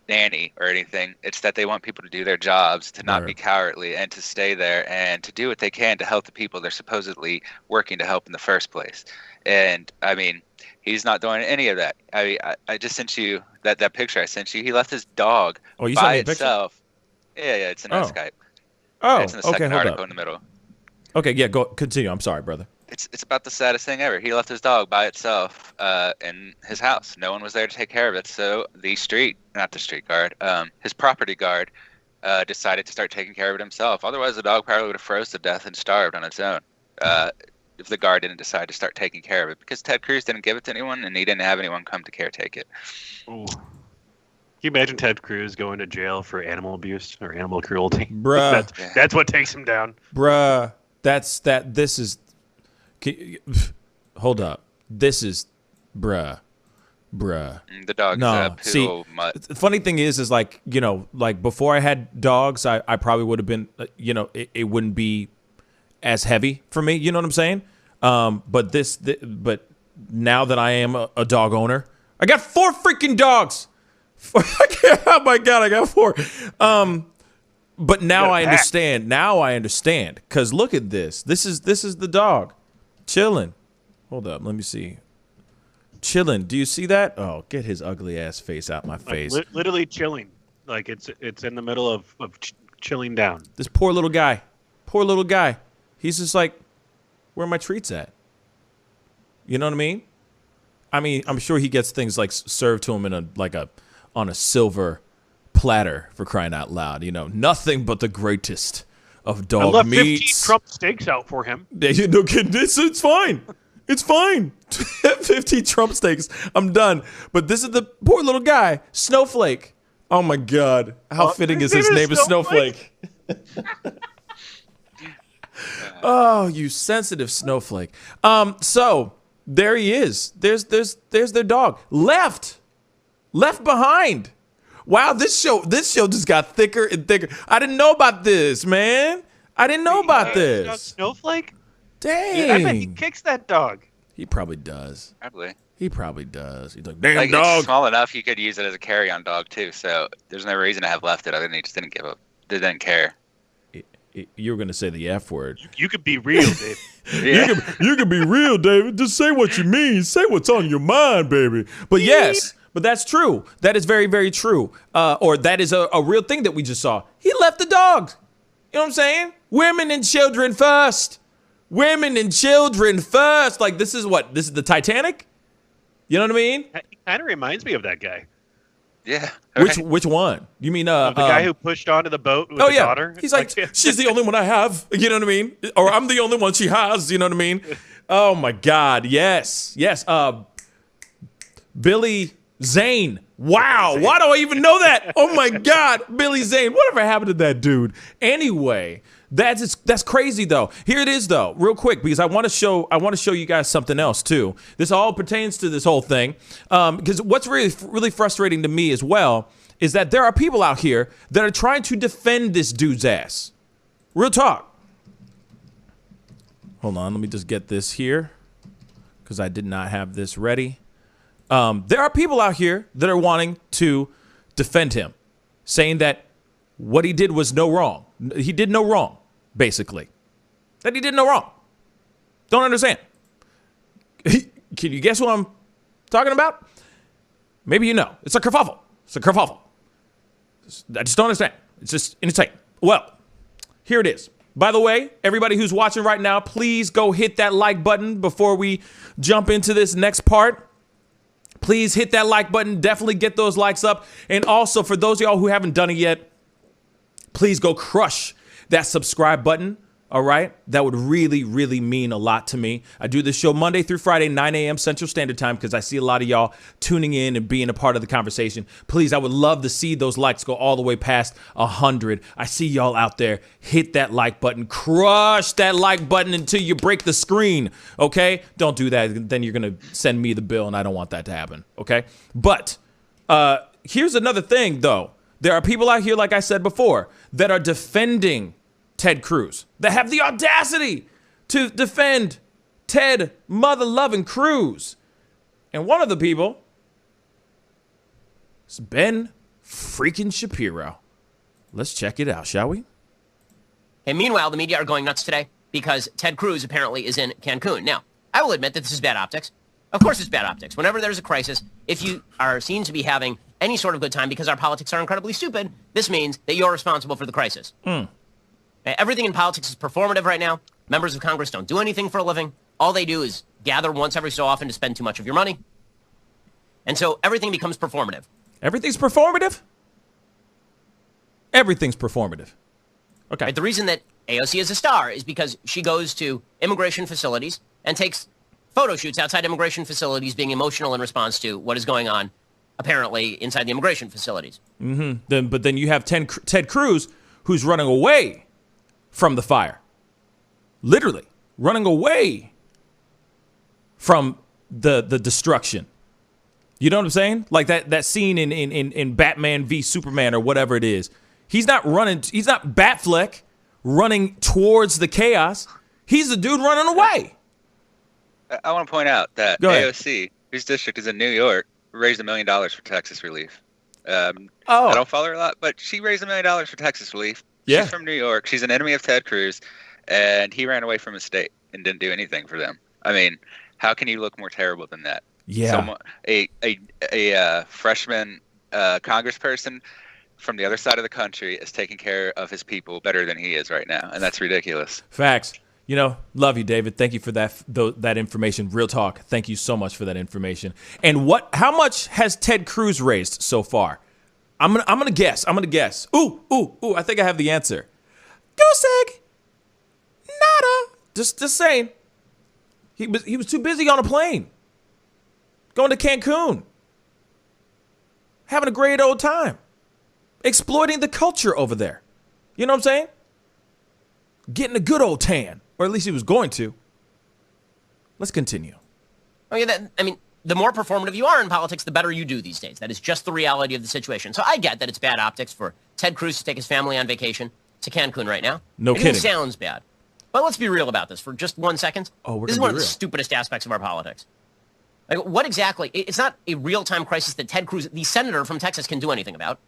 Speaker 10: nanny or anything. It's that they want people to do their jobs, to not be cowardly, and to stay there and to do what they can to help the people they're supposedly working to help in the first place. And I mean, he's not doing any of that. I just sent you that picture I sent you. He left his dog by itself. Yeah, it's in Skype. It's in the second article in the middle.
Speaker 1: Okay, yeah, go continue. I'm sorry, brother.
Speaker 10: It's about the saddest thing ever. He left his dog by itself in his house. No one was there to take care of it. So his property guard decided to start taking care of it himself. Otherwise, the dog probably would have froze to death and starved on its own. If the guard didn't decide to start taking care of it, because Ted Cruz didn't give it to anyone and he didn't have anyone come to caretake it.
Speaker 9: Ooh. Can you imagine Ted Cruz going to jail for animal abuse or animal cruelty?
Speaker 1: Bruh.
Speaker 9: That's what takes him down.
Speaker 1: Bruh. Hold up. This is bruh.
Speaker 10: The dog is a poodle mutt.
Speaker 1: The funny thing is like, you know, like before I had dogs, I probably would have been, you know, it wouldn't be as heavy for me. You know what I'm saying? But now that I am a dog owner, I got 4 freaking dogs. Oh my God, I got 4. But now I understand. Now I understand. Cause look at this. This is the dog chilling. Hold up, let me see. Chilling. Do you see that? Oh, get his ugly ass face out my face.
Speaker 9: Literally chilling. Like it's in the middle of chilling down.
Speaker 1: This poor little guy. Poor little guy. He's just like, where are my treats at? You know what I mean? I mean, I'm sure he gets things like served to him in on a silver platter, for crying out loud. You know, nothing but the greatest of dog
Speaker 9: I left
Speaker 1: meats.
Speaker 9: 15 Trump steaks out for him.
Speaker 1: No kidding. It's fine. It's fine. 15 Trump steaks. I'm done. But this is the poor little guy, Snowflake. Oh my God. How fitting is his name is Snowflake. Oh, you sensitive snowflake. So there he is. There's their dog. Left behind. Wow, this show just got thicker and thicker. I didn't know about this, man. I didn't know about this.
Speaker 9: Snowflake?
Speaker 1: Dang.
Speaker 9: I bet he kicks that dog.
Speaker 1: He probably does.
Speaker 10: Probably.
Speaker 1: He probably does. He's like, damn
Speaker 10: like,
Speaker 1: dog.
Speaker 10: It's small enough you could use it as a carry-on dog too. So there's no reason to have left it other than he just didn't give up. They didn't care.
Speaker 1: You were gonna say the F word.
Speaker 9: You could be real, David.
Speaker 10: Yeah.
Speaker 1: You can be real, David. Just say what you mean. Say what's on your mind, baby. But yes, but that's true. That is very, very true. Or that is a real thing that we just saw. He left the dogs. You know what I'm saying? Women and children first. Women and children first. Like, this is the Titanic? You know what I mean?
Speaker 9: He kind of reminds me of that guy.
Speaker 10: Yeah.
Speaker 1: Which one? You mean
Speaker 9: the guy who pushed onto the boat with the daughter?
Speaker 1: He's like, she's the only one I have. You know what I mean? Or I'm the only one she has. You know what I mean? Oh my God. Yes. Billy Zane. Wow. Why do I even know that? Oh my God. Billy Zane. Whatever happened to that dude? Anyway, that's crazy though. Here it is though, real quick, because I want to show you guys something else too. This all pertains to this whole thing. Because what's really frustrating to me as well is that there are people out here that are trying to defend this dude's ass. Real talk. Hold on, let me just get this here because I did not have this ready. There are people out here that are wanting to defend him, saying that what he did was no wrong. He did no wrong, basically. That he did no wrong. Don't understand. Can you guess what I'm talking about? Maybe you know. It's a kerfuffle. It's a kerfuffle. I just don't understand. It's just insane. Well, here it is. By the way, everybody who's watching right now, please go hit that like button before we jump into this next part. Please hit that like button. Definitely get those likes up. And also, for those of y'all who haven't done it yet, please go crush that subscribe button. All right. That would really, really mean a lot to me. I do this show Monday through Friday, 9 a.m. Central Standard Time, because I see a lot of y'all tuning in and being a part of the conversation. Please, I would love to see those likes go all the way past 100. I see y'all out there. Hit that like button. Crush that like button until you break the screen. OK, don't do that. Then you're going to send me the bill, and I don't want that to happen. OK, but here's another thing, though. There are people out here, like I said before, that are defending Ted Cruz, that have the audacity to defend Ted mother-loving Cruz. And one of the people is Ben freaking Shapiro. Let's check it out, shall we?
Speaker 14: And meanwhile, the media are going nuts today because Ted Cruz apparently is in Cancun. Now, I will admit that this is bad optics. Of course it's bad optics. Whenever there's a crisis, if you are seen to be having any sort of good time because our politics are incredibly stupid, this means that you're responsible for the crisis. Everything in politics is performative right now. Members of Congress don't do anything for a living. All they do is gather once every so often to spend too much of your money. And so everything becomes performative.
Speaker 1: Everything's performative? Everything's performative. Okay.
Speaker 14: Right, the reason that AOC is a star is because she goes to immigration facilities and takes photo shoots outside immigration facilities being emotional in response to what is going on, apparently, inside the immigration facilities.
Speaker 1: But then you have Ted Cruz, who's running away from the fire. Literally running away from the destruction. You know what I'm saying? Like that scene in Batman v Superman or whatever it is. He's not running. He's not Batfleck running towards the chaos. He's the dude running away.
Speaker 10: I want to point out that AOC, whose district is in New York, raised $1 million for Texas relief. I don't follow her a lot, but she raised $1 million for Texas relief.
Speaker 1: Yeah.
Speaker 10: She's from New York. She's an enemy of Ted Cruz, and he ran away from his state and didn't do anything for them. I mean, how can you look more terrible than that?
Speaker 1: Yeah.
Speaker 10: A freshman congressperson from the other side of the country is taking care of his people better than he is right now, and that's ridiculous.
Speaker 1: Facts. You know, love you, David. Thank you for that information. Real talk. Thank you so much for that information. And how much has Ted Cruz raised so far? I'm gonna guess. Ooh. I think I have the answer. Goose egg. Nada. Just saying. He was too busy on a plane. Going to Cancun. Having a great old time. Exploiting the culture over there. You know what I'm saying? Getting a good old tan. Or at least he was going to. Let's continue.
Speaker 14: Oh, yeah, the more performative you are in politics, the better you do these days. That is just the reality of the situation. So I get that it's bad optics for Ted Cruz to take his family on vacation to Cancun right now.
Speaker 1: No kidding.
Speaker 14: It sounds bad. But let's be real about this for just 1 second. This is one of the stupidest aspects of our politics. Like, what exactly? It's not a real-time crisis that Ted Cruz, the senator from Texas, can do anything about.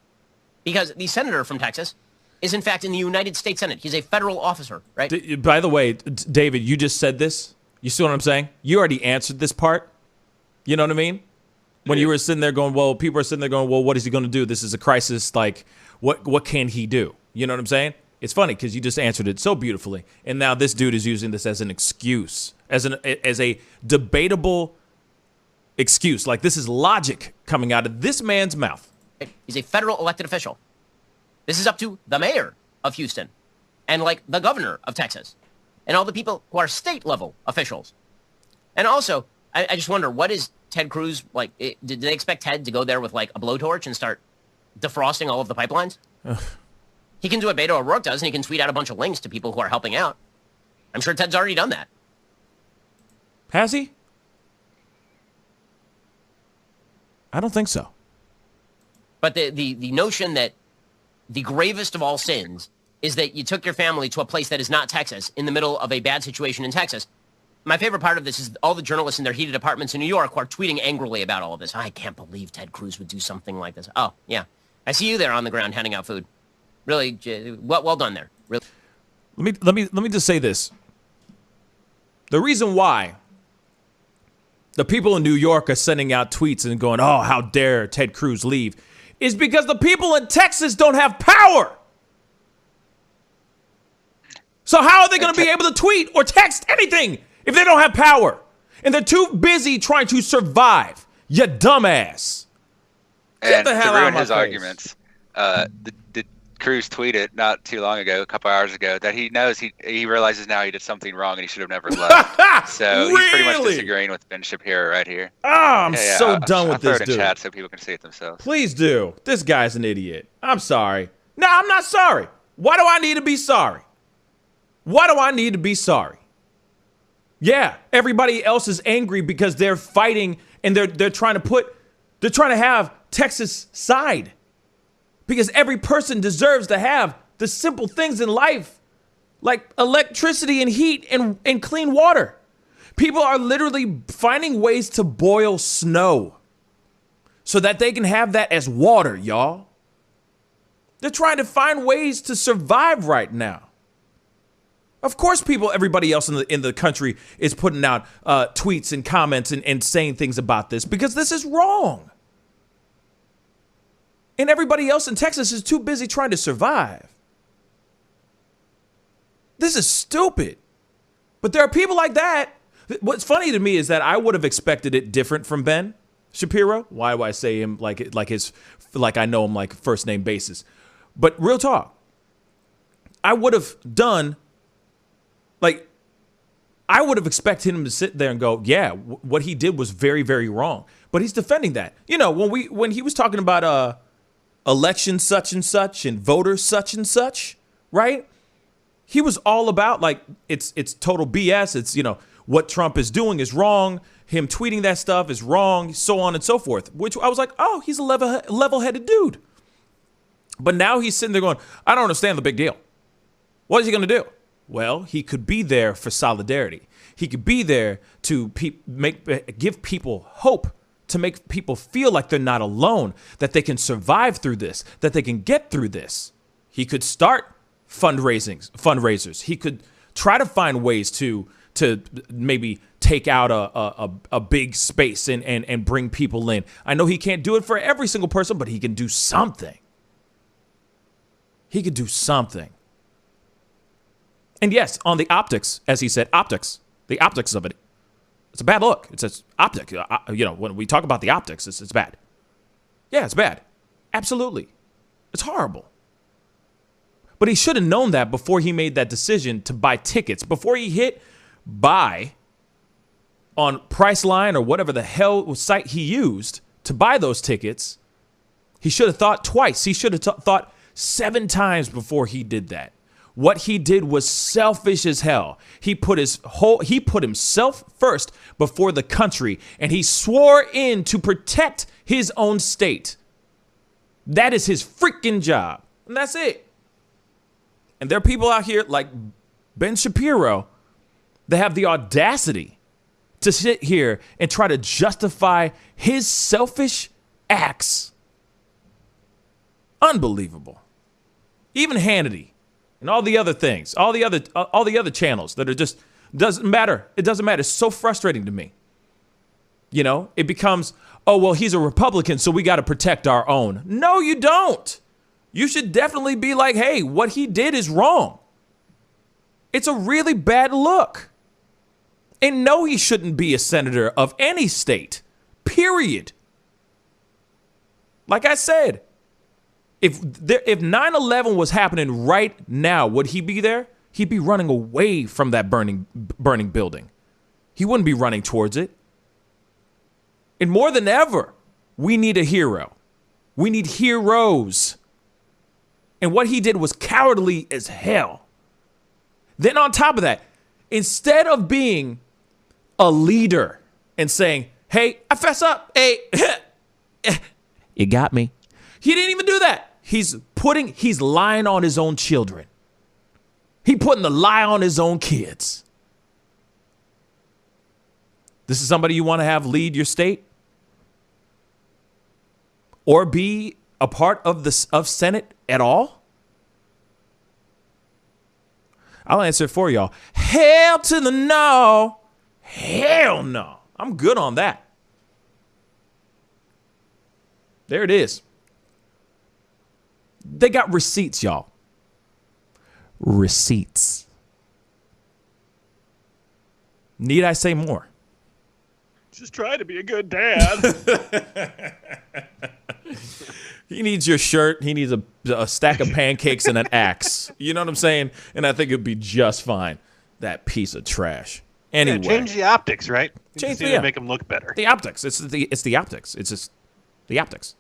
Speaker 14: Because the senator from Texas is, in fact, in the United States Senate. He's a federal officer, right?
Speaker 1: By the way, David, you just said this. You see what I'm saying? You already answered this part. You know what I mean? When you were sitting there going, well, people are sitting there going, well, what is he going to do? This is a crisis. Like, what can he do? You know what I'm saying? It's funny because you just answered it so beautifully. And now this dude is using this as an excuse, as a debatable excuse. Like, this is logic coming out of this man's mouth.
Speaker 14: He's a federal elected official. This is up to the mayor of Houston and, like, the governor of Texas and all the people who are state-level officials. And also, I just wonder, what is Ted Cruz, like, did they expect Ted to go there with, like, a blowtorch and start defrosting all of the pipelines? He can do what Beto O'Rourke does, and he can tweet out a bunch of links to people who are helping out. I'm sure Ted's already done that.
Speaker 1: Has he? I don't think so.
Speaker 14: But the notion that the gravest of all sins is that you took your family to a place that is not Texas in the middle of a bad situation in Texas. My favorite part of this is all the journalists in their heated apartments in New York who are tweeting angrily about all of this. I can't believe Ted Cruz would do something like this. Oh, yeah. I see you there on the ground handing out food. Really, well done there. Really.
Speaker 1: Let me just say this. The reason why the people in New York are sending out tweets and going, "Oh, how dare Ted Cruz leave," is because the people in Texas don't have power. So how are they going to be able to tweet or text anything if they don't have power? And they're too busy trying to survive. You dumbass. Get the hell out of my
Speaker 10: his
Speaker 1: face.
Speaker 10: Arguments. The Cruz tweeted not too long ago, a couple hours ago, that he knows he realizes now he did something wrong and he should have never left. So he's pretty much disagreeing with Ben Shapiro right here.
Speaker 1: I'm so done with
Speaker 10: I'll throw
Speaker 1: this
Speaker 10: it in
Speaker 1: dude.
Speaker 10: chat so people can see it themselves.
Speaker 1: Please do. This guy's an idiot. I'm sorry. No, I'm not sorry. Why do I need to be sorry? Why do I need to be sorry? Yeah, everybody else is angry because they're fighting and they're trying to have Texas' side. Because every person deserves to have the simple things in life, like electricity and heat and clean water. People are literally finding ways to boil snow so that they can have that as water, y'all. They're trying to find ways to survive right now. Of course, everybody else in the country is putting out tweets and comments and saying things about this because this is wrong. And everybody else in Texas is too busy trying to survive. This is stupid. But there are people like that. What's funny to me is that I would have expected it different from Ben Shapiro. Why do I say him like I know him like first name basis? But real talk, I would have done I would have expected him to sit there and go, yeah, what he did was very, very wrong. But he's defending that. You know, when he was talking about election such and such and voter such and such, right? He was all about like it's total BS. It's, you know, what Trump is doing is wrong. Him tweeting that stuff is wrong, so on and so forth. Which I was like, oh, he's a level-headed dude. But now he's sitting there going, I don't understand the big deal. What is he going to do? Well, he could be there for solidarity. He could be there to give people hope, to make people feel like they're not alone, that they can survive through this, that they can get through this. He could start fundraisers. He could try to find ways to maybe take out a big space and bring people in. I know he can't do it for every single person, but he can do something. He could do something. And yes, on the optics, as he said, the optics of it, it's a bad look. It's an optic. You know, when we talk about the optics, it's bad. Yeah, it's bad. Absolutely. It's horrible. But he should have known that before he made that decision to buy tickets, before he hit buy on Priceline or whatever the hell site he used to buy those tickets. He should have thought twice. He should have thought 7 times before he did that. What he did was selfish as hell. He put himself first before the country, and he swore in to protect his own state. That is his freaking job. And that's it. And there are people out here like Ben Shapiro that have the audacity to sit here and try to justify his selfish acts. Unbelievable. Even Hannity. And all the other things, all the other channels that are just, doesn't matter. It doesn't matter. It's so frustrating to me. You know, it becomes, oh, well, he's a Republican, so we got to protect our own. No, you don't. You should definitely be like, hey, what he did is wrong. It's a really bad look. And no, he shouldn't be a senator of any state, period. Like I said, If 9/11 was happening right now, would he be there? He'd be running away from that burning building. He wouldn't be running towards it. And more than ever, we need a hero. We need heroes. And what he did was cowardly as hell. Then on top of that, instead of being a leader and saying, hey, I fess up. Hey, you got me. He didn't even do that. He's lying on his own children. He putting the lie on his own kids. This is somebody you want to have lead your state? Or be a part of Senate at all? I'll answer it for y'all. Hell to the no. Hell no. I'm good on that. There it is. They got receipts, y'all. Receipts. Need I say more?
Speaker 9: Just try to be a good dad.
Speaker 1: He needs your shirt. He needs a stack of pancakes and an axe. You know what I'm saying? And I think it'd be just fine. That piece of trash. Anyway,
Speaker 9: Yeah, change the optics, right?
Speaker 1: Change
Speaker 9: to make them look better.
Speaker 1: The optics. It's the optics. It's just the optics.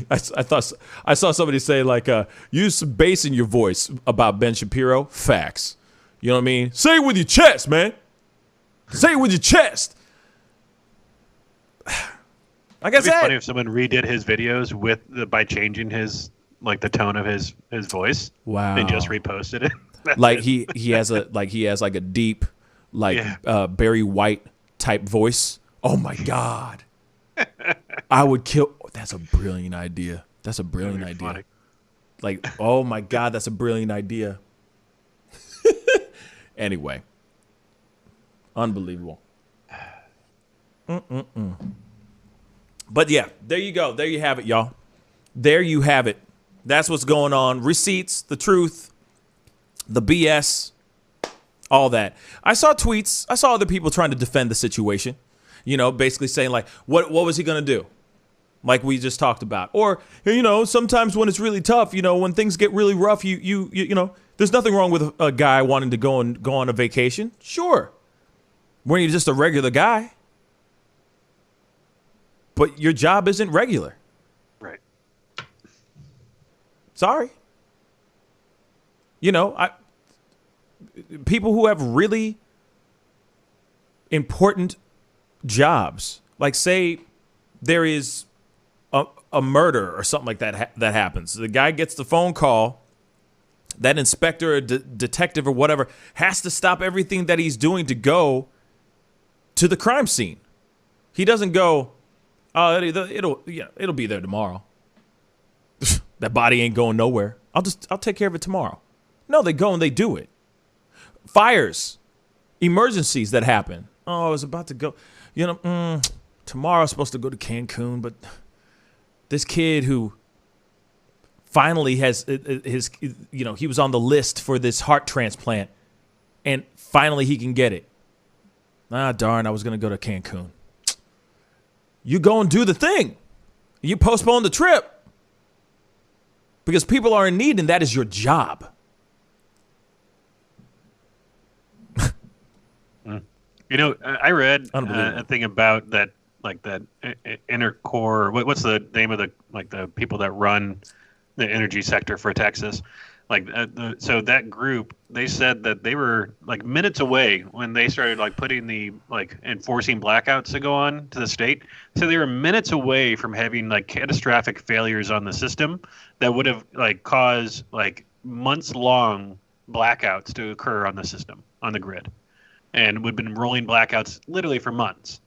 Speaker 1: I saw somebody say like, use some bass in your voice about Ben Shapiro. Facts. You know what I mean? Say it with your chest, man. Say it with your chest. Like I said,
Speaker 9: It'd be funny if someone redid his videos by changing his the tone of his voice.
Speaker 1: Wow.
Speaker 9: And just reposted it.
Speaker 1: Like he has a deep Barry White type voice. Oh my God. I would kill. That's a brilliant idea. That's a brilliant idea.
Speaker 9: Funny.
Speaker 1: Like, oh my God, that's a brilliant idea. Anyway. Unbelievable. But yeah, there you go. There you have it, y'all. There you have it. That's what's going on. Receipts, the truth, the BS, all that. I saw tweets. I saw other people trying to defend the situation. You know, basically saying like, what was he going to do? Like we just talked about. Or, you know, sometimes when it's really tough, you know, when things get really rough, you know, there's nothing wrong with a guy wanting to go on a vacation. Sure. When you're just a regular guy. But your job isn't regular.
Speaker 9: Right.
Speaker 1: Sorry. You know, people who have really important jobs, like say there is a murder or something like that that happens. The guy gets the phone call. That inspector or detective or whatever has to stop everything that he's doing to go to the crime scene. He doesn't go, oh, it'll be there tomorrow. That body ain't going nowhere. I'll take care of it tomorrow. No, they go and they do it. Fires, emergencies that happen. Oh, I was about to go. You know, tomorrow I was supposed to go to Cancun, but this kid who finally has his, you know, he was on the list for this heart transplant, and finally he can get it. Ah, darn, I was going to go to Cancun. You go and do the thing. You postpone the trip because people are in need, and that is your job.
Speaker 9: You know, I read a thing about that, like that inner core. What's the name of the people that run the energy sector for Texas? Like, so that group, they said that they were like minutes away when they started like putting the enforcing blackouts to go on to the state. So they were minutes away from having like catastrophic failures on the system that would have like caused like months long blackouts to occur on the system, on the grid. And would have been rolling blackouts literally for months.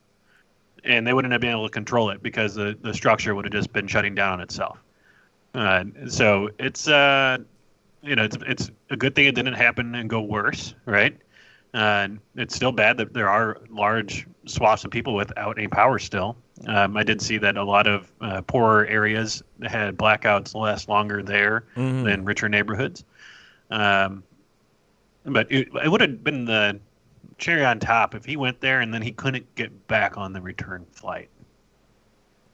Speaker 9: And they wouldn't have been able to control it because the structure would have just been shutting down on itself. So it's it's a good thing it didn't happen and go worse, right? It's still bad that there are large swaths of people without any power still. I did see that a lot of poorer areas had blackouts last longer there than richer neighborhoods. But it would have been the cherry on top if he went there and then he couldn't get back on the return flight.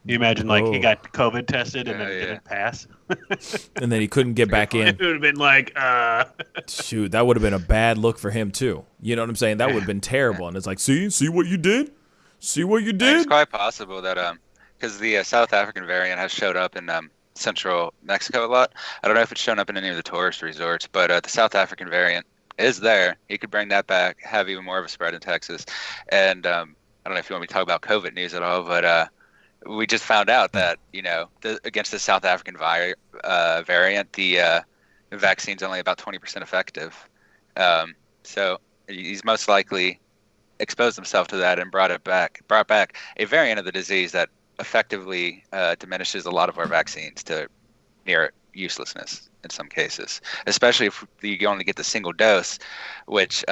Speaker 9: You imagine he got COVID tested and then didn't pass.
Speaker 1: And then he couldn't get back in.
Speaker 9: It would have been like,
Speaker 1: shoot, that would have been a bad look for him too. You know what I'm saying? That would have been terrible. And it's like, see what you did? See what you did?
Speaker 10: It's quite possible that because the South African variant has showed up in central Mexico a lot. I don't know if it's shown up in any of the tourist resorts, but the South African variant is there. He could bring that back, have even more of a spread in Texas. And I don't know if you want me to talk about COVID news at all, but we just found out that, you know, against the South African variant, the vaccine's only about 20% effective. So he's most likely exposed himself to that and brought back a variant of the disease that effectively diminishes a lot of our vaccines to near uselessness in some cases, especially if you only get the single dose, which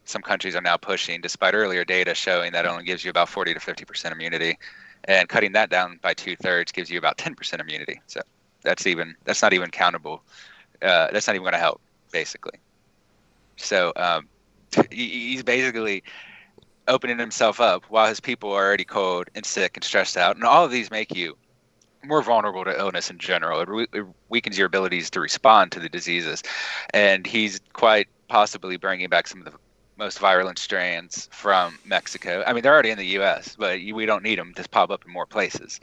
Speaker 10: some countries are now pushing, despite earlier data showing that only gives you about 40 to 50% immunity, and cutting that down by 2/3 gives you about 10% immunity. So that's not even countable. That's not even going to help, basically. So he's basically opening himself up while his people are already cold and sick and stressed out. And all of these make you more vulnerable to illness in general. It weakens your abilities to respond to the diseases. And he's quite possibly bringing back some of the most virulent strains from Mexico. I mean, they're already in the U.S., but we don't need them to pop up in more places.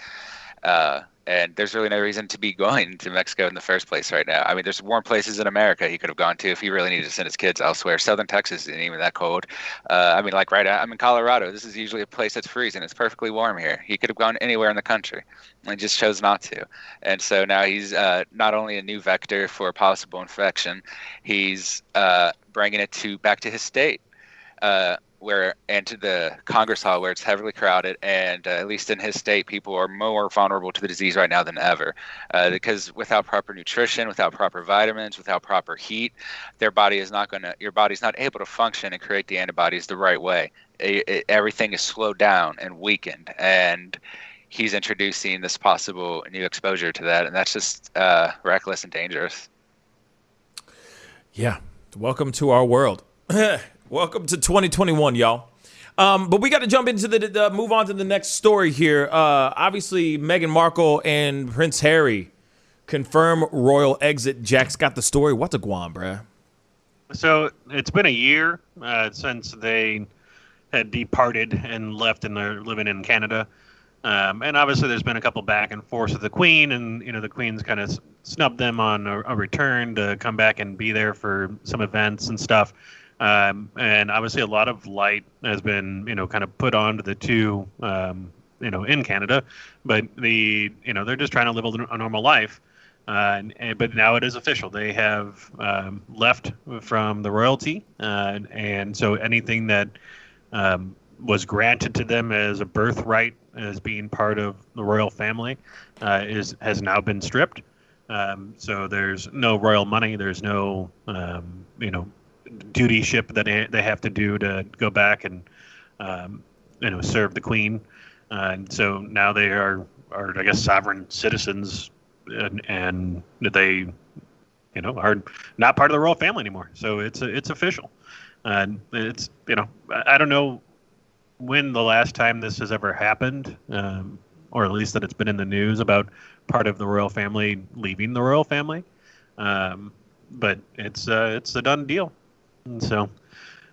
Speaker 10: And there's really no reason to be going to Mexico in the first place right now. I mean, there's warm places in America he could have gone to if he really needed to send his kids elsewhere. Southern Texas isn't even that cold. I mean, like I'm in Colorado. This is usually a place that's freezing. It's perfectly warm here. He could have gone anywhere in the country and just chose not to. And so now he's not only a new vector for possible infection, he's bringing it back to his state. And to the Congress Hall, where it's heavily crowded, and at least in his state, people are more vulnerable to the disease right now than ever, because without proper nutrition, without proper vitamins, without proper heat, your body's not able to function and create the antibodies the right way. Everything is slowed down and weakened, and he's introducing this possible new exposure to that, and that's just reckless and dangerous.
Speaker 1: Yeah, welcome to our world. Welcome to 2021, y'all. But we got to jump into move on to the next story here. Obviously, Meghan Markle and Prince Harry confirm royal exit. Jack's got the story. What's a guan, bruh?
Speaker 9: So it's been a year since they had departed and left, and they're living in Canada. And obviously, there's been a couple back and forth with the Queen, and the Queen's kind of snubbed them on a return to come back and be there for some events and stuff. And obviously a lot of light has been, kind of put onto the two, in Canada, but they're just trying to live a normal life. But now it is official. They have left from the royalty, and so anything that was granted to them as a birthright as being part of the royal family has now been stripped. So there's no royal money. There's no, dutyship that they have to do to go back and serve the Queen, and so now they are I guess sovereign citizens, and they are not part of the royal family anymore. So it's official, and it's I don't know when the last time this has ever happened, or at least that it's been in the news about part of the royal family leaving the royal family, but it's a done deal. And so,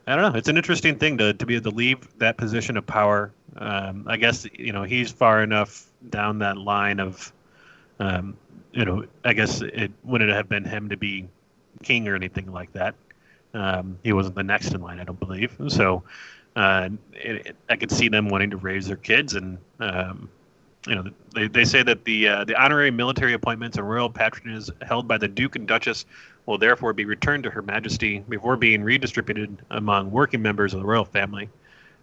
Speaker 9: I don't know. It's an interesting thing to be able to leave that position of power. I guess he's far enough down that line of, I guess it wouldn't have been him to be king or anything like that. He wasn't the next in line, I don't believe. So, I could see them wanting to raise their kids, and they say that the honorary military appointments and royal patronages held by the Duke and Duchess will therefore be returned to Her Majesty before being redistributed among working members of the royal family.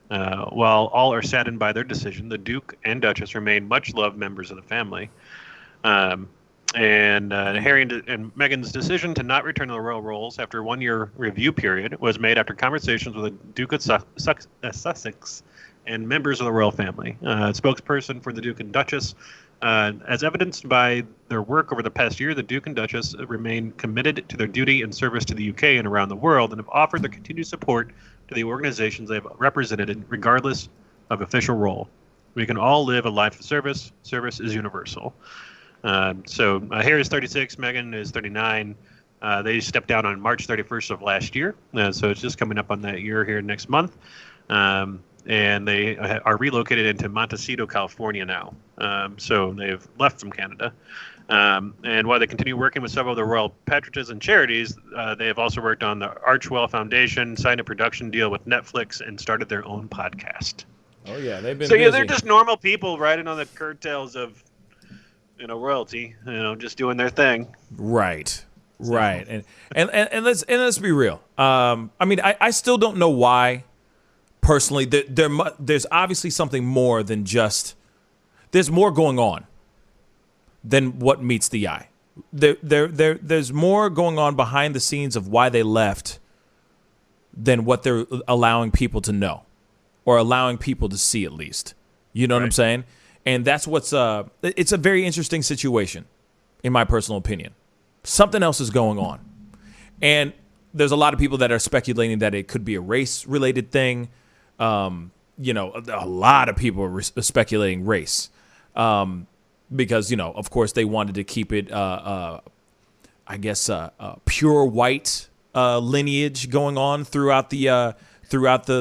Speaker 9: While all are saddened by their decision, the Duke and Duchess remain much-loved members of the family. And Harry and Meghan's decision to not return to the royal roles after a one-year review period was made after conversations with the Duke of Sussex and members of the royal family. Spokesperson for the Duke and Duchess, as evidenced by their work over the past year, the Duke and Duchess remain committed to their duty and service to the UK and around the world, and have offered their continued support to the organizations they have represented, regardless of official role. We can all live a life of service. Service is universal. So Harry is 36, Meghan is 39. They stepped down on March 31st of last year, so it's just coming up on that year here next month. And they are relocated into Montecito, California now. So they've left from Canada. And while they continue working with several of the royal patronages and charities, they have also worked on the Archwell Foundation, signed a production deal with Netflix, and started their own podcast.
Speaker 1: Oh, yeah, they've been
Speaker 9: so,
Speaker 1: busy.
Speaker 9: Yeah, they're just normal people riding on the curtails of, royalty, just doing their thing.
Speaker 1: Right. Right. And let's be real. I mean, I still don't know why. Personally, there's obviously something more than just. There's more going on than what meets the eye, there's more going on behind the scenes of why they left than what they're allowing people to know or allowing people to see, at least. You know what I'm saying? And that's what's it's a very interesting situation, in my personal opinion. Something else is going on. And there's a lot of people that are speculating that it could be a race-related thing. You know, a lot of people are speculating race. Because, you know, of course, they wanted to keep it, I guess, pure white lineage going on throughout the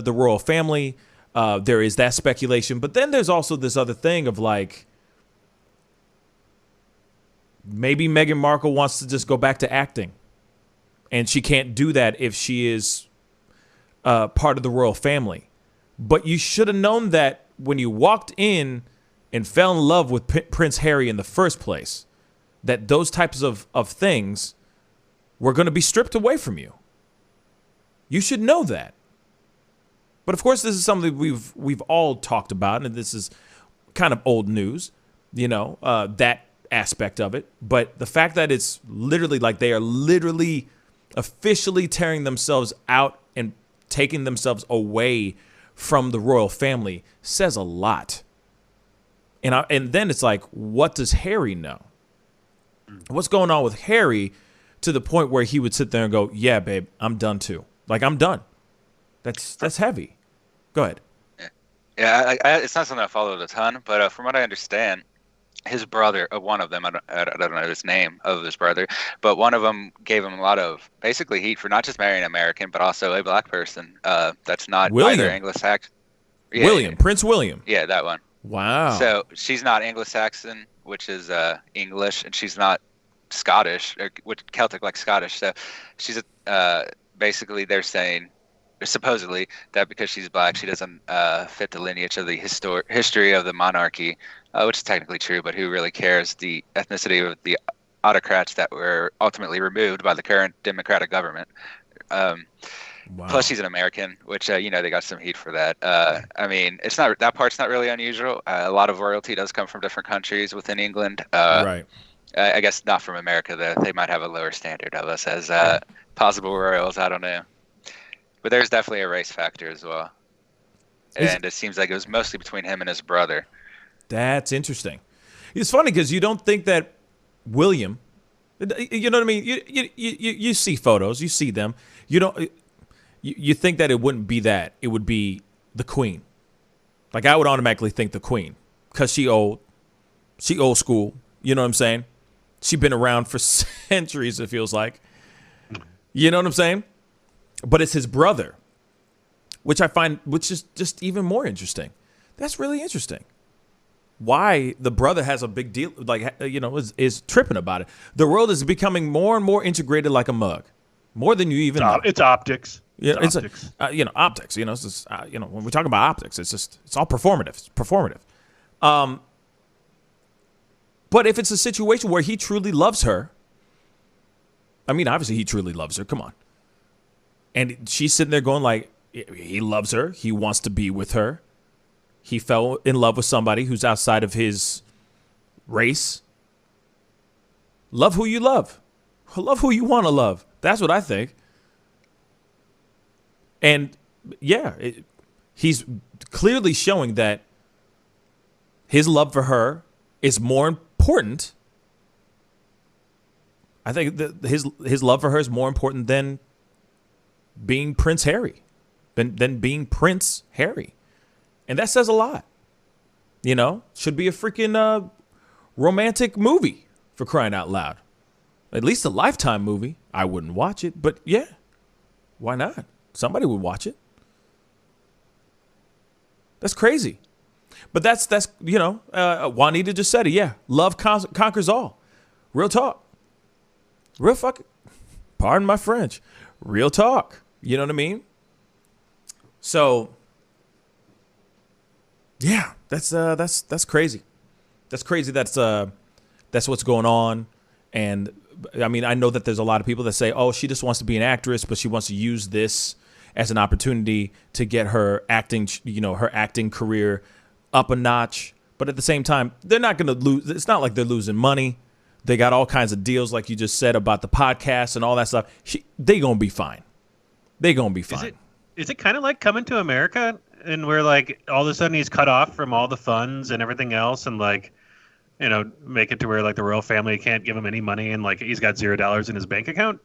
Speaker 1: royal family. There is that speculation. But then there's also this other thing of, like, maybe Meghan Markle wants to just go back to acting. And she can't do that if she is part of the royal family. But you should have known that when you walked in and fell in love with Prince Harry in the first place, that those types of things were going to be stripped away from you. You should know that. But of course, this is something we've all talked about, and this is kind of old news, you know, that aspect of it. But the fact that it's literally like they are literally officially tearing themselves out and taking themselves away from the royal family says a lot. And then it's like, what does Harry know? What's going on with Harry to the point where he would sit there and go, yeah, babe, I'm done too. Like, I'm done. That's heavy. Go ahead.
Speaker 10: Yeah, it's not something I followed a ton, but from what I understand, his brother, one of them, I don't know his name of his brother, but one of them gave him a lot of basically heat for not just marrying an American, but also a black person that's not either Anglo-Saxon. Yeah,
Speaker 1: Prince William.
Speaker 10: Yeah, that one.
Speaker 1: Wow.
Speaker 10: So she's not Anglo-Saxon, which is English, and she's not Scottish, or Celtic like Scottish. So she's basically they're saying, supposedly, that because she's black, she doesn't fit the lineage of the history of the monarchy, which is technically true, but who really cares? The ethnicity of the autocrats that were ultimately removed by the current democratic government. Plus, she's an American, which you know, they got some heat for that. I mean, it's not that part's not really unusual. A lot of royalty does come from different countries within England.
Speaker 1: Right.
Speaker 10: I guess not from America. They might have a lower standard of us as possible royals. I don't know. But there's definitely a race factor as well. And it seems like it was mostly between him and his brother. That's
Speaker 1: interesting. It's funny because you don't think that William, you know what I mean? You see photos, you see them. You don't. You think that it wouldn't be that. It would be the Queen. Like, I would automatically think the Queen because she old school. You know what I'm saying? She's been around for centuries, it feels like. You know what I'm saying? But it's his brother, which is just even more interesting. That's really interesting. Why the brother has a big deal, like, you know, is tripping about it. The world is becoming more and more integrated like a mug, more than you even know.
Speaker 15: It's optics.
Speaker 1: Yeah,
Speaker 15: it's optics.
Speaker 1: You know, optics. You know, it's just, you know, when we talk about optics, it's all performative. It's performative. But if it's a situation where he truly loves her, I mean, obviously he truly loves her. Come on. And she's sitting there going like, he loves her. He wants to be with her. He fell in love with somebody who's outside of his race. Love who you love. Love who you want to love. That's what I think. And yeah, he's clearly showing that his love for her is more important. I think that his love for her is more important than being Prince Harry, than being Prince Harry. And that says a lot. You know, should be a freaking romantic movie, for crying out loud. At least a Lifetime movie. I wouldn't watch it, but yeah, why not? Somebody would watch it. That's crazy. But that's you know, Juanita just said it. Yeah, love conquers all. Real talk. Real fucking, pardon my French, real talk. You know what I mean? So, yeah, that's crazy. That's crazy. That's what's going on. And I mean, I know that there's a lot of people that say, oh, she just wants to be an actress, but she wants to use this as an opportunity to get her acting, you know, her acting career up a notch. But at the same time, they're not going to lose. It's not like they're losing money. They got all kinds of deals, like you just said, about the podcast and all that stuff. They gonna be fine. They gonna be fine.
Speaker 9: Is it kind of like Coming to America, and where like all of a sudden he's cut off from all the funds and everything else, and like, you know, make it to where like the royal family can't give him any money, and like he's got $0 in his bank account?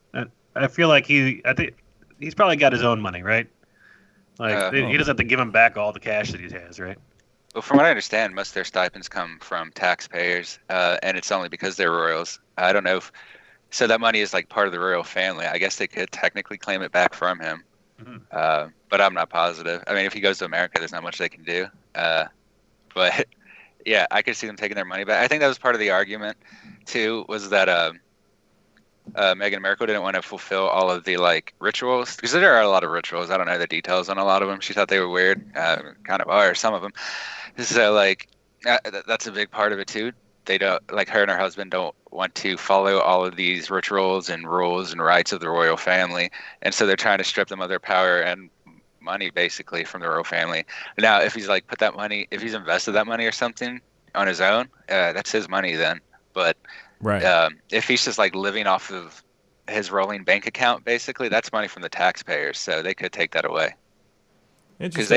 Speaker 9: I feel like I think he's probably got his own money, right? Like he doesn't have to give him back all the cash that he has, right?
Speaker 10: Well, from what I understand, most of their stipends come from taxpayers, and it's only because they're royals. I don't know if so. That money is like part of the royal family. I guess they could technically claim it back from him, but I'm not positive. I mean, if he goes to America, there's not much they can do. But yeah, I could see them taking their money back. I think that was part of the argument too. Was that Meghan Markle didn't want to fulfill all of the like rituals, because there are a lot of rituals. I don't know the details on a lot of them. She thought they were weird, kind of are some of them. So like that's a big part of it too. They don't, like, her and her husband don't want to follow all of these rituals and rules and rights of the royal family, and so they're trying to strip them of their power and money basically from the royal family. Now, if he's like if he's invested that money or something on his own, that's his money then. But
Speaker 1: right.
Speaker 10: If he's just like living off of his rolling bank account, basically, that's money from the taxpayers, so they could take that away. Because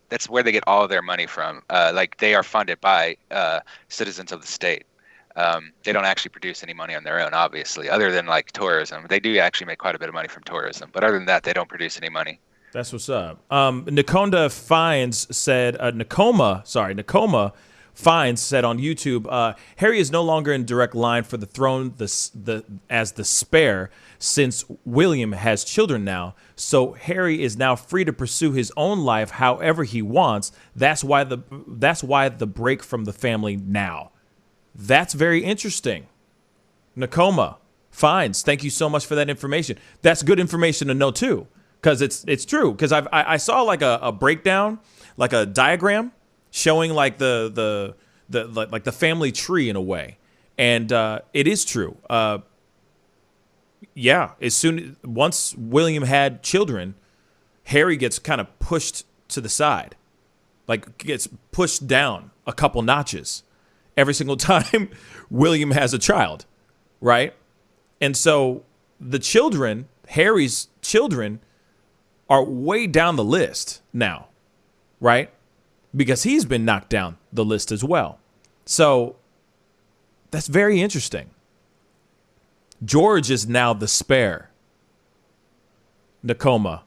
Speaker 10: that's where they get all of their money from. Like, they are funded by citizens of the state. They don't actually produce any money on their own, obviously, other than like tourism. They do actually make quite a bit of money from tourism, but other than that, they don't produce any money.
Speaker 1: That's what's up. Nakonda Fines said, Nakoma Fines said on YouTube, Harry is no longer in direct line for the throne as the spare, since William has children now. So Harry is now free to pursue his own life however he wants. That's why the break from the family now. That's very interesting. Nakoma Fines, thank you so much for that information. That's good information to know too, because it's true. Because I saw like a breakdown, like a diagram showing like the family tree in a way, and it is true. Once William had children, Harry gets kind of pushed to the side, like gets pushed down a couple notches every single time William has a child, right? And so the children, Harry's children, are way down the list now, right? Because he's been knocked down the list as well. So that's very interesting. George is now the spare. Nakoma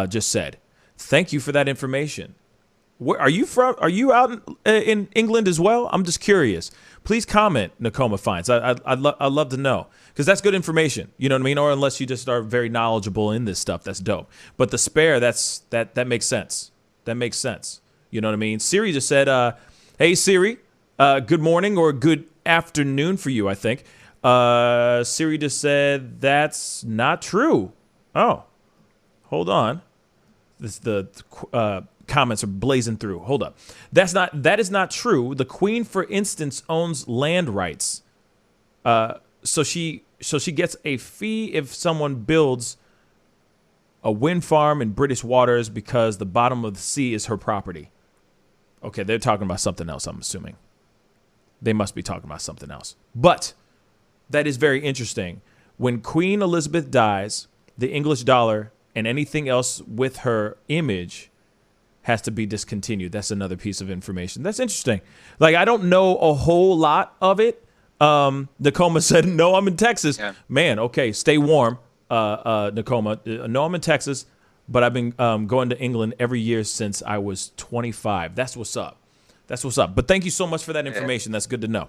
Speaker 1: just said. Thank you for that information. Where are you from? Are you out in England as well? I'm just curious. Please comment, Nakoma Fines. I'd love to know, because that's good information. You know what I mean? Or unless you just are very knowledgeable in this stuff, that's dope. But the spare, that makes sense. That makes sense. You know what I mean? Siri just said, hey, Siri, good morning or good afternoon for you, I think. Siri just said, that's not true. Oh, hold on. The comments are blazing through. Hold up. That is not true. The Queen, for instance, owns land rights. So she gets a fee if someone builds a wind farm in British waters because the bottom of the sea is her property. Okay, they're talking about something else, I'm assuming. They must be talking about something else. But that is very interesting. When Queen Elizabeth dies, the English dollar and anything else with her image has to be discontinued. That's another piece of information. That's interesting. Like, I don't know a whole lot of it. Nakoma said, no, I'm in Texas. Yeah. Man, okay, stay warm, Nakoma. No, I'm in Texas, but I've been going to England every year since I was 25. That's what's up. That's what's up. But thank you so much for that information. That's good to know.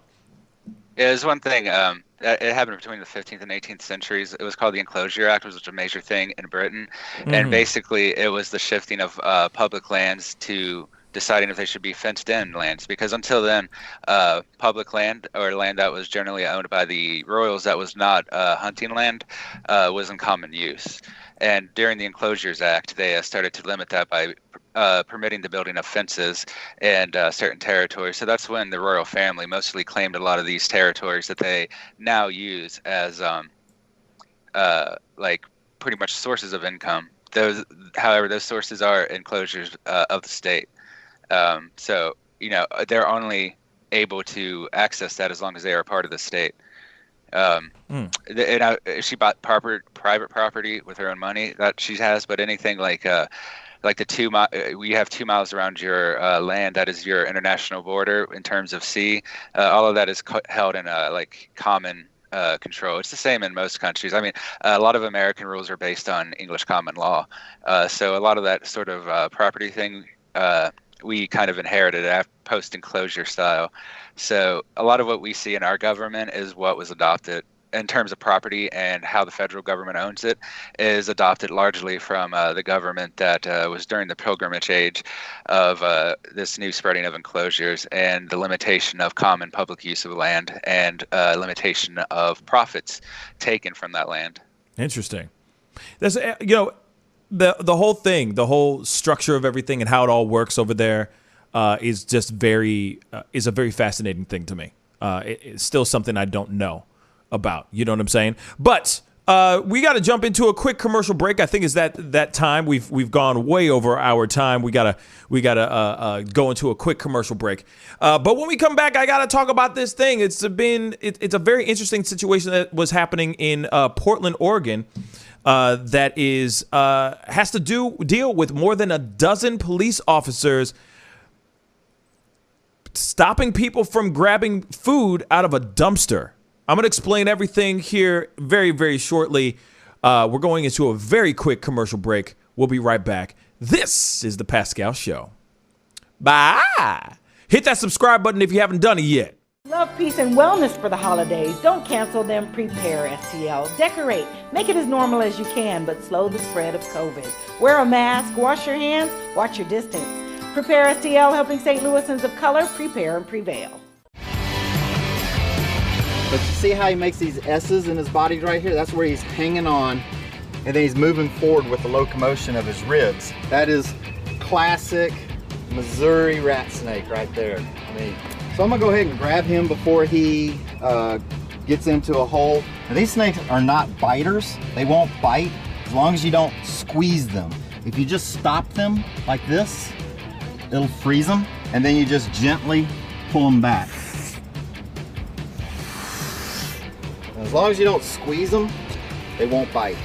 Speaker 10: Yeah, there's one thing. It happened between the 15th and 18th centuries. It was called the Enclosure Act, which was a major thing in Britain. Mm-hmm. And basically, it was the shifting of public lands to deciding if they should be fenced-in lands. Because until then, public land, or land that was generally owned by the royals that was not hunting land, was in common use. And during the Enclosures Act, they started to limit that by permitting the building of fences in certain territories. So that's when the royal family mostly claimed a lot of these territories that they now use as like pretty much sources of income. However, those sources are enclosures of the state. So, you know, they're only able to access that as long as they are a part of the state. She bought private property with her own money that she has, but anything like the we have 2 miles around your land that is your international border in terms of sea. All of that is held in common control. It's the same in most countries. I mean, a lot of American rules are based on English common law. So a lot of that sort of property thing we kind of inherited post-enclosure style. So a lot of what we see in our government is what was adopted in terms of property, and how the federal government owns it is adopted largely from the government that was during the pilgrimage age of this new spreading of enclosures and the limitation of common public use of land and limitation of profits taken from that land.
Speaker 1: Interesting. That's, the whole thing, the whole structure of everything and how it all works over there is just is a very fascinating thing to me. It's still something I don't know about, you know what I'm saying? But we got to jump into a quick commercial break. I think it's that time. We've gone way over our time. We gotta go into a quick commercial break. But when we come back, I gotta talk about this thing. It's a very interesting situation that was happening in Portland, Oregon. That has to deal with more than a dozen police officers stopping people from grabbing food out of a dumpster. I'm going to explain everything here very, very shortly. We're going into a very quick commercial break. We'll be right back. This is The Pascal Show. Bye. Hit that subscribe button if you haven't done it yet.
Speaker 15: Love, peace, and wellness for the holidays. Don't cancel them. Prepare, STL. Decorate. Make it as normal as you can, but slow the spread of COVID. Wear a mask. Wash your hands. Watch your distance. Prepare, STL, helping St. Louisans of color prepare and prevail.
Speaker 16: But you see how he makes these S's in his body right here? That's where he's hanging on, and then he's moving forward with the locomotion of his ribs. That is classic Missouri rat snake right there. So I'm gonna go ahead and grab him before he gets into a hole. Now, these snakes are not biters. They won't bite as long as you don't squeeze them. If you just stop them like this, it'll freeze them, and then you just gently pull them back. As long as you don't squeeze them, they won't bite.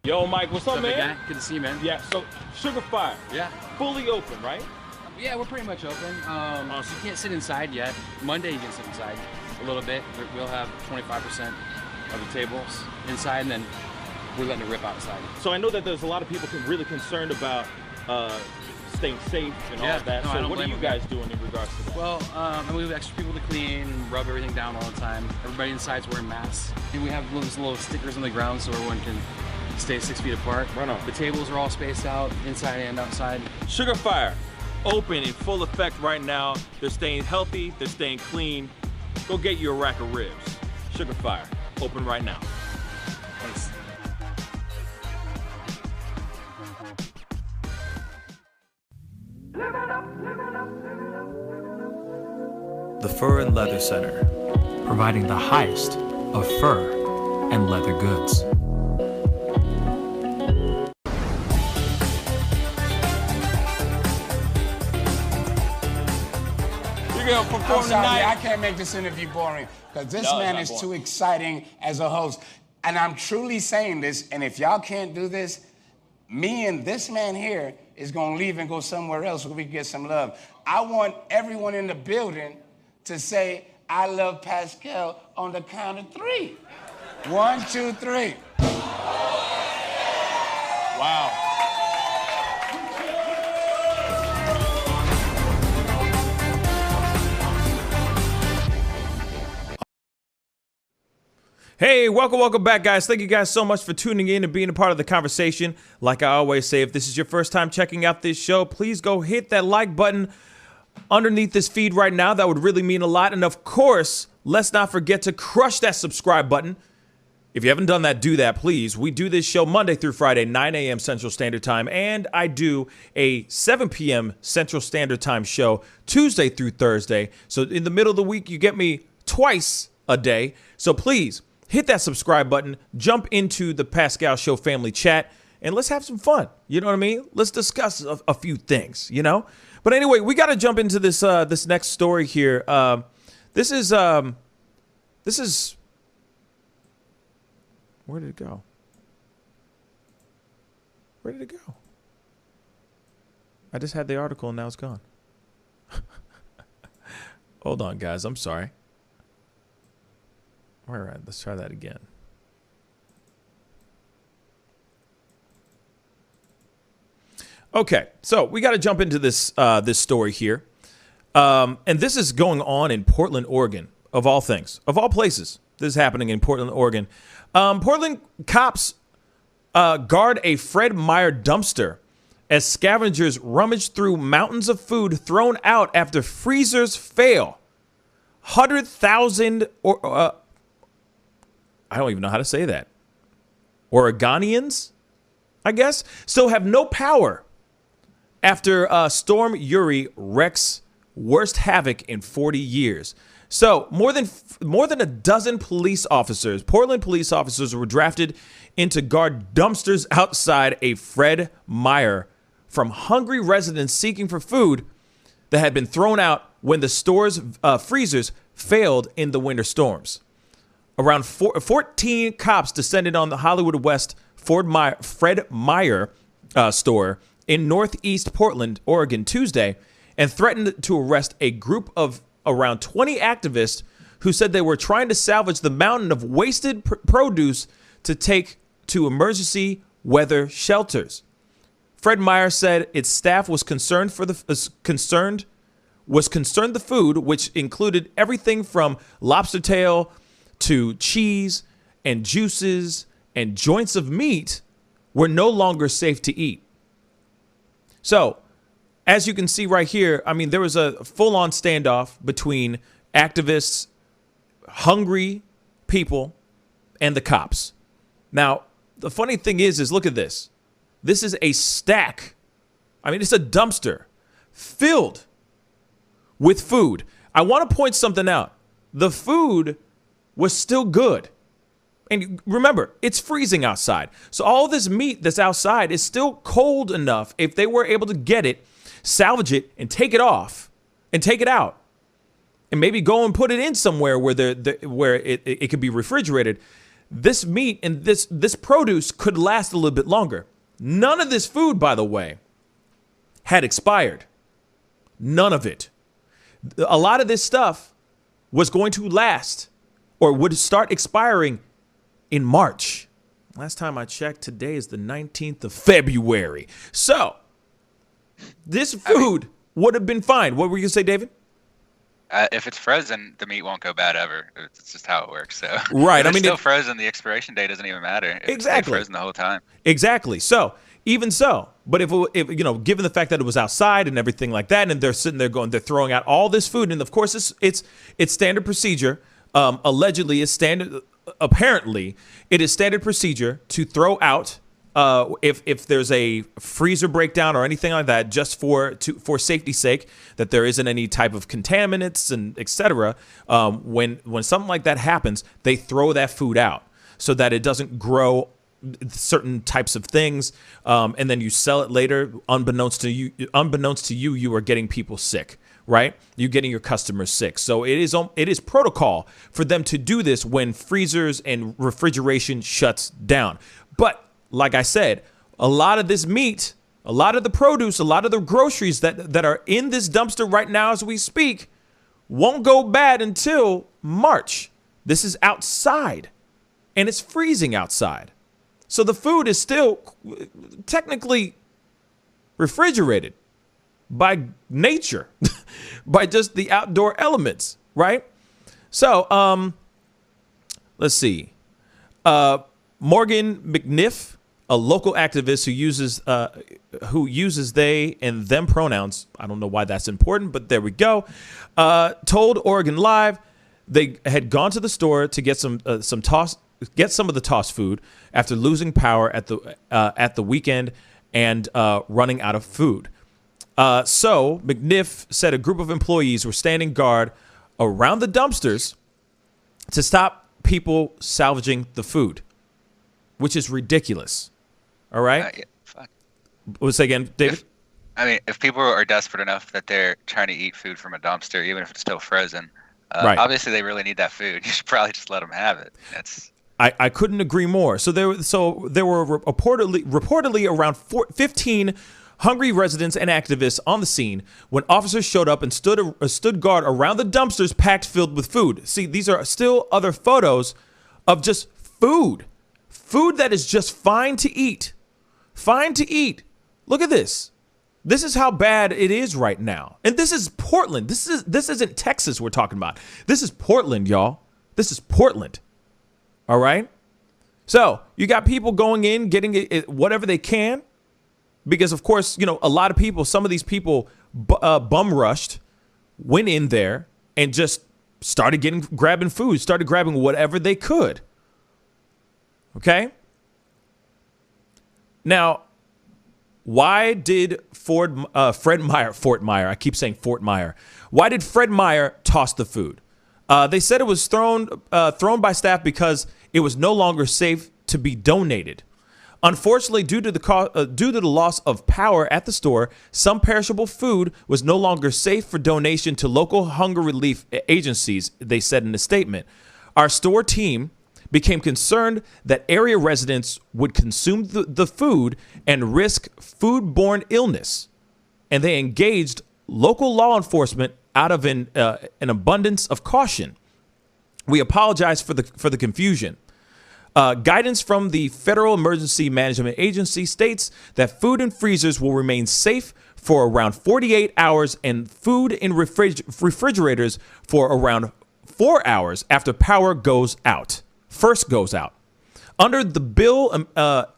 Speaker 17: Yo, Mike, what's up, man?
Speaker 18: Guy? Good to see you, man.
Speaker 17: Yeah, so Sugar Fire.
Speaker 18: Yeah.
Speaker 17: Fully open, right?
Speaker 18: Yeah, we're pretty much open. So you can't sit inside yet. Monday you can sit inside a little bit. We'll have 25% of the tables inside, and then we're letting it rip outside.
Speaker 17: So I know that there's a lot of people really concerned about staying safe and all of that.
Speaker 18: No,
Speaker 17: so what are you guys doing in regards to that?
Speaker 18: Well, we have extra people to clean and rub everything down all the time. Everybody inside's wearing masks. And we have little stickers on the ground so everyone can stay 6 feet apart.
Speaker 17: Right on.
Speaker 18: The tables are all spaced out, inside and outside.
Speaker 17: Sugar Fire, open in full effect right now. They're staying healthy, they're staying clean. Go get you a rack of ribs. Sugar Fire, open right now.
Speaker 18: Thanks.
Speaker 19: The Fur and Leather Center, providing the highest of fur and leather goods.
Speaker 17: You're gonna perform
Speaker 20: I'm sorry,
Speaker 17: tonight.
Speaker 20: I can't make this interview boring because this
Speaker 17: No, it's
Speaker 20: man
Speaker 17: not
Speaker 20: is
Speaker 17: boring.
Speaker 20: too exciting as a host. And I'm truly saying this, and if y'all can't do this, me and this man here is gonna leave and go somewhere else so we can get some love. I want everyone in the building to say, I love Pascal on the count of 3. 1, 2, 3.
Speaker 17: Wow.
Speaker 1: Hey, welcome back, guys. Thank you guys so much for tuning in and being a part of the conversation. Like I always say, if this is your first time checking out this show, please go hit that like button underneath this feed right now. That would really mean a lot. And of course, let's not forget to crush that subscribe button. If you haven't done that, do that, please. We do this show Monday through Friday, 9 a.m. Central Standard Time, and I do a 7 p.m. Central Standard Time show Tuesday through Thursday. So in the middle of the week, you get me twice a day. So please hit that subscribe button, jump into the Pascal Show family chat, and let's have some fun. You know what I mean? Let's discuss a few things, you know? But anyway, we got to jump into this this next story here. This is This is... Where did it go? Where did it go? I just had the article and now it's gone. Hold on, guys. I'm sorry. All right, let's try that again. Okay, so we got to jump into this this story here, and this is going on in Portland, Oregon, of all things, of all places. This is happening in Portland, Oregon. Portland cops guard a Fred Meyer dumpster as scavengers rummage through mountains of food thrown out after freezers fail. 100,000 or I don't even know how to say that. Oregonians, I guess, still have no power after Storm Uri wreaks worst havoc in 40 years. So more than a dozen police officers, Portland police officers, were drafted in to guard dumpsters outside a Fred Meyer from hungry residents seeking for food that had been thrown out when the store's freezers failed in the winter storms. Around 14 cops descended on the Hollywood West Fred Meyer store in northeast Portland, Oregon, Tuesday, and threatened to arrest a group of around 20 activists who said they were trying to salvage the mountain of wasted produce to take to emergency weather shelters. Fred Meyer said its staff was concerned the food, which included everything from lobster tail to cheese and juices and joints of meat, were no longer safe to eat. So, as you can see right here, I mean, there was a full-on standoff between activists, hungry people, and the cops. Now, the funny thing is look at this. This is a stack. I mean, it's a dumpster filled with food. I want to point something out. The food was still good. And remember, it's freezing outside. So all this meat that's outside is still cold enough if they were able to get it, salvage it, and take it off and take it out. And maybe go and put it in somewhere where it could be refrigerated. This meat and this produce could last a little bit longer. None of this food, by the way, had expired. None of it. A lot of this stuff was going to last or would start expiring in March. Last time I checked, today is the 19th of February. So this food would have been fine. What were you going to say, David?
Speaker 10: If it's frozen, the meat won't go bad ever. It's just how it works. So
Speaker 1: right.
Speaker 10: If it's still frozen, the expiration date doesn't even matter.
Speaker 1: Exactly.
Speaker 10: It's frozen the whole time.
Speaker 1: Exactly. So even so, but if you know, given the fact that it was outside and everything like that, and they're sitting there they're throwing out all this food, and of course it's standard procedure. Allegedly, it's standard. Apparently, it is standard procedure to throw out if there's a freezer breakdown or anything like that, just for safety's sake, that there isn't any type of contaminants and etc. When something like that happens, they throw that food out so that it doesn't grow certain types of things, and then you sell it later. Unbeknownst to you, you are getting people sick. Right? You're getting your customers sick. So it is protocol for them to do this when freezers and refrigeration shuts down. But like I said, a lot of this meat, a lot of the produce, a lot of the groceries that are in this dumpster right now as we speak won't go bad until March. This is outside and it's freezing outside. So the food is still technically refrigerated by nature, by just the outdoor elements, right? So, let's see. Morgan McNiff, a local activist who uses they and them pronouns, I don't know why that's important, but there we go, told Oregon Live they had gone to the store to get some of the tossed food after losing power at the weekend and running out of food. So McNiff said a group of employees were standing guard around the dumpsters to stop people salvaging the food, which is ridiculous. All right.
Speaker 10: Yeah, fuck.
Speaker 1: What's that again, David?
Speaker 10: If people are desperate enough that they're trying to eat food from a dumpster, even if it's still frozen,
Speaker 1: Right.
Speaker 10: Obviously, they really need that food. You should probably just let them have it.
Speaker 1: I couldn't agree more. So there were reportedly around 15 hungry residents and activists on the scene when officers showed up and stood guard around the dumpsters packed filled with food. See, these are still other photos of just food that is just fine to eat. Fine to eat. Look at this. This is how bad it is right now. And this is Portland. This isn't Texas we're talking about. This is Portland, y'all. This is Portland. All right? So you got people going in, getting it, whatever they can. Because, of course, a lot of people, some of these people bum rushed, went in there and just started grabbing food, started grabbing whatever they could. Okay? Now, why did Fred Meyer, I keep saying Fort Meyer. Why did Fred Meyer toss the food? They said it was thrown by staff because it was no longer safe to be donated. Unfortunately, due to the loss of power at the store, some perishable food was no longer safe for donation to local hunger relief agencies, they said in a statement. Our store team became concerned that area residents would consume the food and risk foodborne illness, and they engaged local law enforcement out of an abundance of caution. We apologize for the confusion. Guidance from the Federal Emergency Management Agency states that food in freezers will remain safe for around 48 hours and food in refrigerators for around 4 hours after power first goes out. Under the bill, after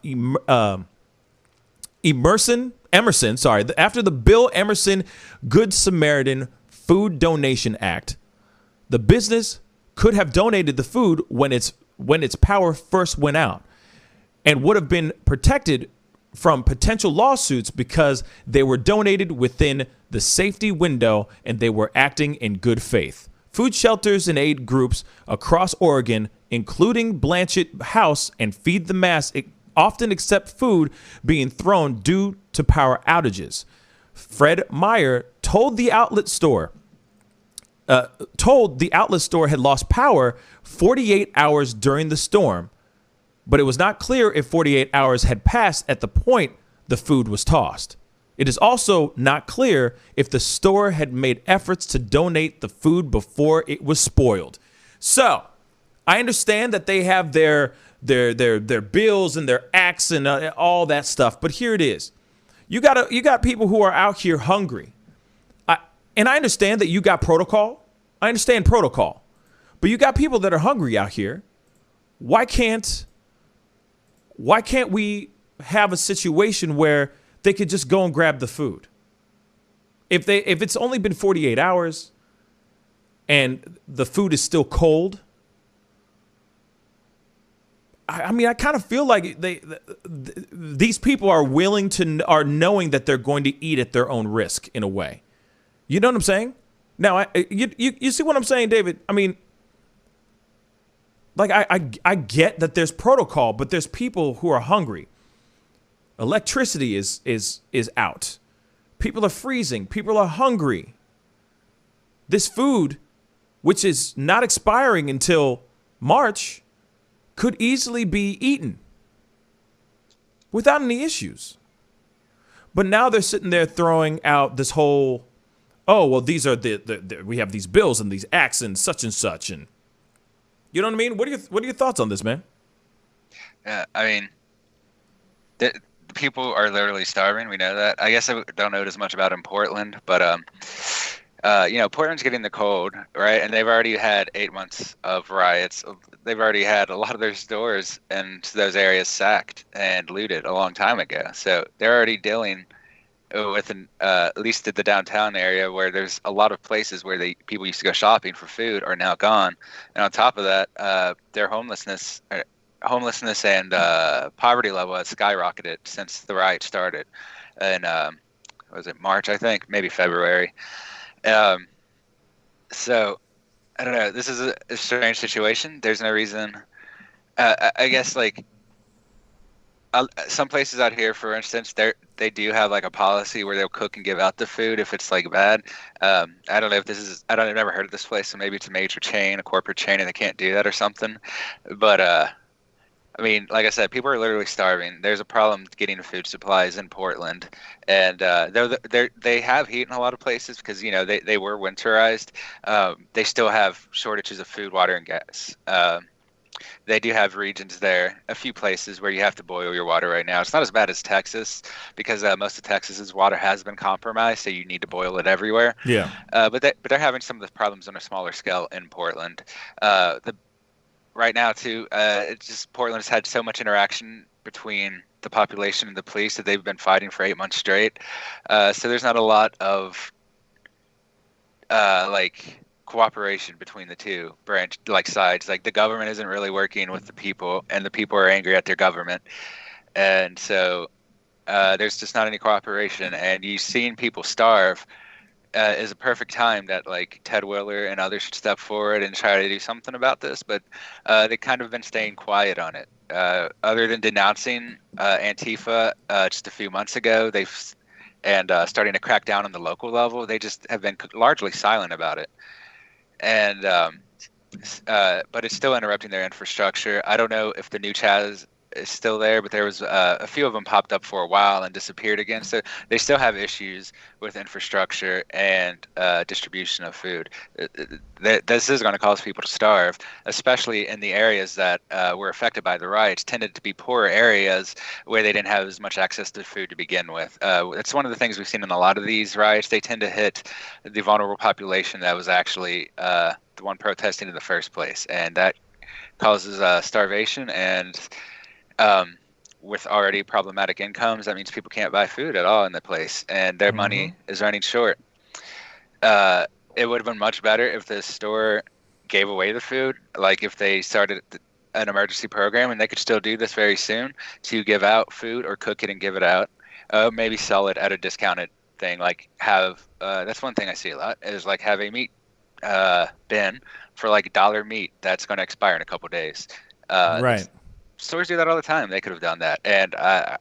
Speaker 1: the Bill Emerson Good Samaritan Food Donation Act, the business could have donated the food when its power first went out and would have been protected from potential lawsuits because they were donated within the safety window and they were acting in good faith. Food shelters and aid groups across Oregon, including Blanchett House and Feed the Mass, often accept food being thrown due to power outages. Fred Meyer told the outlet store had lost power 48 hours during the storm, but it was not clear if 48 hours had passed at the point the food was tossed. It is also not clear if the store had made efforts to donate the food before it was spoiled. So, I understand that they have their bills and their acts and all that stuff, but here it is. You got people who are out here hungry. And I understand that you got protocol. I understand protocol. But you got people that are hungry out here. Why can't we have a situation where they could just go and grab the food? If it's only been 48 hours and the food is still cold, I mean, I kind of feel like these people are knowing that they're going to eat at their own risk in a way. You know what I'm saying? Now, you see what I'm saying, David? I mean, like I get that there's protocol, but there's people who are hungry. Electricity is out. People are freezing. People are hungry. This food, which is not expiring until March, could easily be eaten without any issues. But now they're sitting there throwing out this whole, oh, well, these are we have these bills and these acts and such, and you know what I mean? What are your thoughts on this, man?
Speaker 10: I mean, the people are literally starving. We know that. I guess I don't know as much about in Portland, but Portland's getting the cold, right? And they've already had 8 months of riots. They've already had a lot of their stores and those areas sacked and looted a long time ago. So they're already dealing with at least at the downtown area where there's a lot of places where people used to go shopping for food are now gone. And on top of that, their homelessness and poverty level has skyrocketed since the riot started. And was it March, I think, maybe February. So I don't know. This is a strange situation. There's no reason. I guess some places out here, for instance, they do have like a policy where they'll cook and give out the food if it's like bad. I don't know if this is. I've never heard of this place, so maybe it's a major chain, a corporate chain, and they can't do that or something. But I mean, like I said, people are literally starving. There's a problem getting food supplies in Portland, and they have heat in a lot of places because they were winterized. They still have shortages of food, water, and gas. They do have regions there, a few places where you have to boil your water right now. It's not as bad as Texas because most of Texas's water has been compromised, so you need to boil it everywhere.
Speaker 1: Yeah.
Speaker 10: But they're having some of the problems on a smaller scale in Portland. Right now too, it's just Portland's had so much interaction between the population and the police that they've been fighting for 8 months straight. So there's not a lot of like cooperation between the two sides. Like the government isn't really working with the people, and the people are angry at their government, and so there's just not any cooperation. And you've seen people starve. Is a perfect time that like Ted Willer and others should step forward and try to do something about this, but they kind of been staying quiet on it. Other than denouncing Antifa just a few months ago, and starting to crack down on the local level, they just have been largely silent about it. And but it's still interrupting their infrastructure. I don't know if the new Chaz is still there, but there was a few of them popped up for a while and disappeared again. So they still have issues with infrastructure and distribution of food. This is going to cause people to starve, especially in the areas that were affected by the riots. Tended to be poorer areas where they didn't have as much access to food to begin with. It's one of the things we've seen in a lot of these riots. They tend to hit the vulnerable population that was actually the one protesting in the first place, and that causes starvation. And with already problematic incomes, that means people can't buy food at all in the place, and their money is running short. It would have been much better if the store gave away the food, like if they started an emergency program, and they could still do this very soon, to give out food or cook it and give it out. Maybe sell it at a discounted thing, like have, that's one thing I see a lot, is like have a meat bin for like $1 meat that's going to expire in a couple days.
Speaker 1: Right.
Speaker 10: Stores do that all the time. They could have done that. And I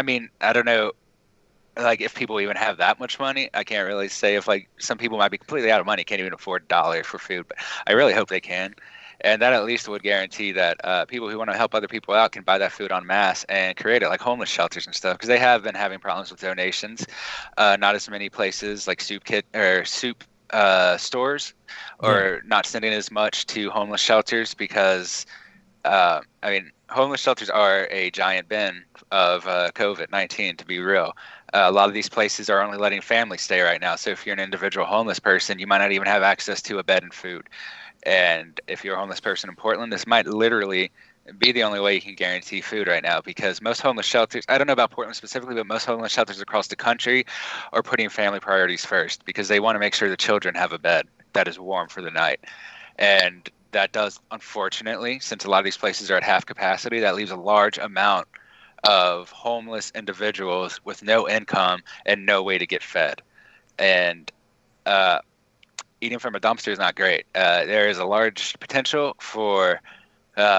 Speaker 10: mean, I don't know, like if people even have that much money. I can't really say. If like some people might be completely out of money, can't even afford $1 for food, but I really hope they can. And that at least would guarantee that people who want to help other people out can buy that food en masse and create it, like homeless shelters and stuff, because they have been having problems with donations. Not as many places like soup stores or not sending as much to homeless shelters because I mean, homeless shelters are a giant bin of COVID-19, to be real. A lot of these places are only letting families stay right now. So if you're an individual homeless person, you might not even have access to a bed and food. And if you're a homeless person in Portland, this might literally be the only way you can guarantee food right now, because most homeless shelters, I don't know about Portland specifically, but most homeless shelters across the country are putting family priorities first because they want to make sure the children have a bed that is warm for the night. And that does, unfortunately, since a lot of these places are at half capacity, that leaves a large amount of homeless individuals with no income and no way to get fed. And eating from a dumpster is not great. There is a large potential for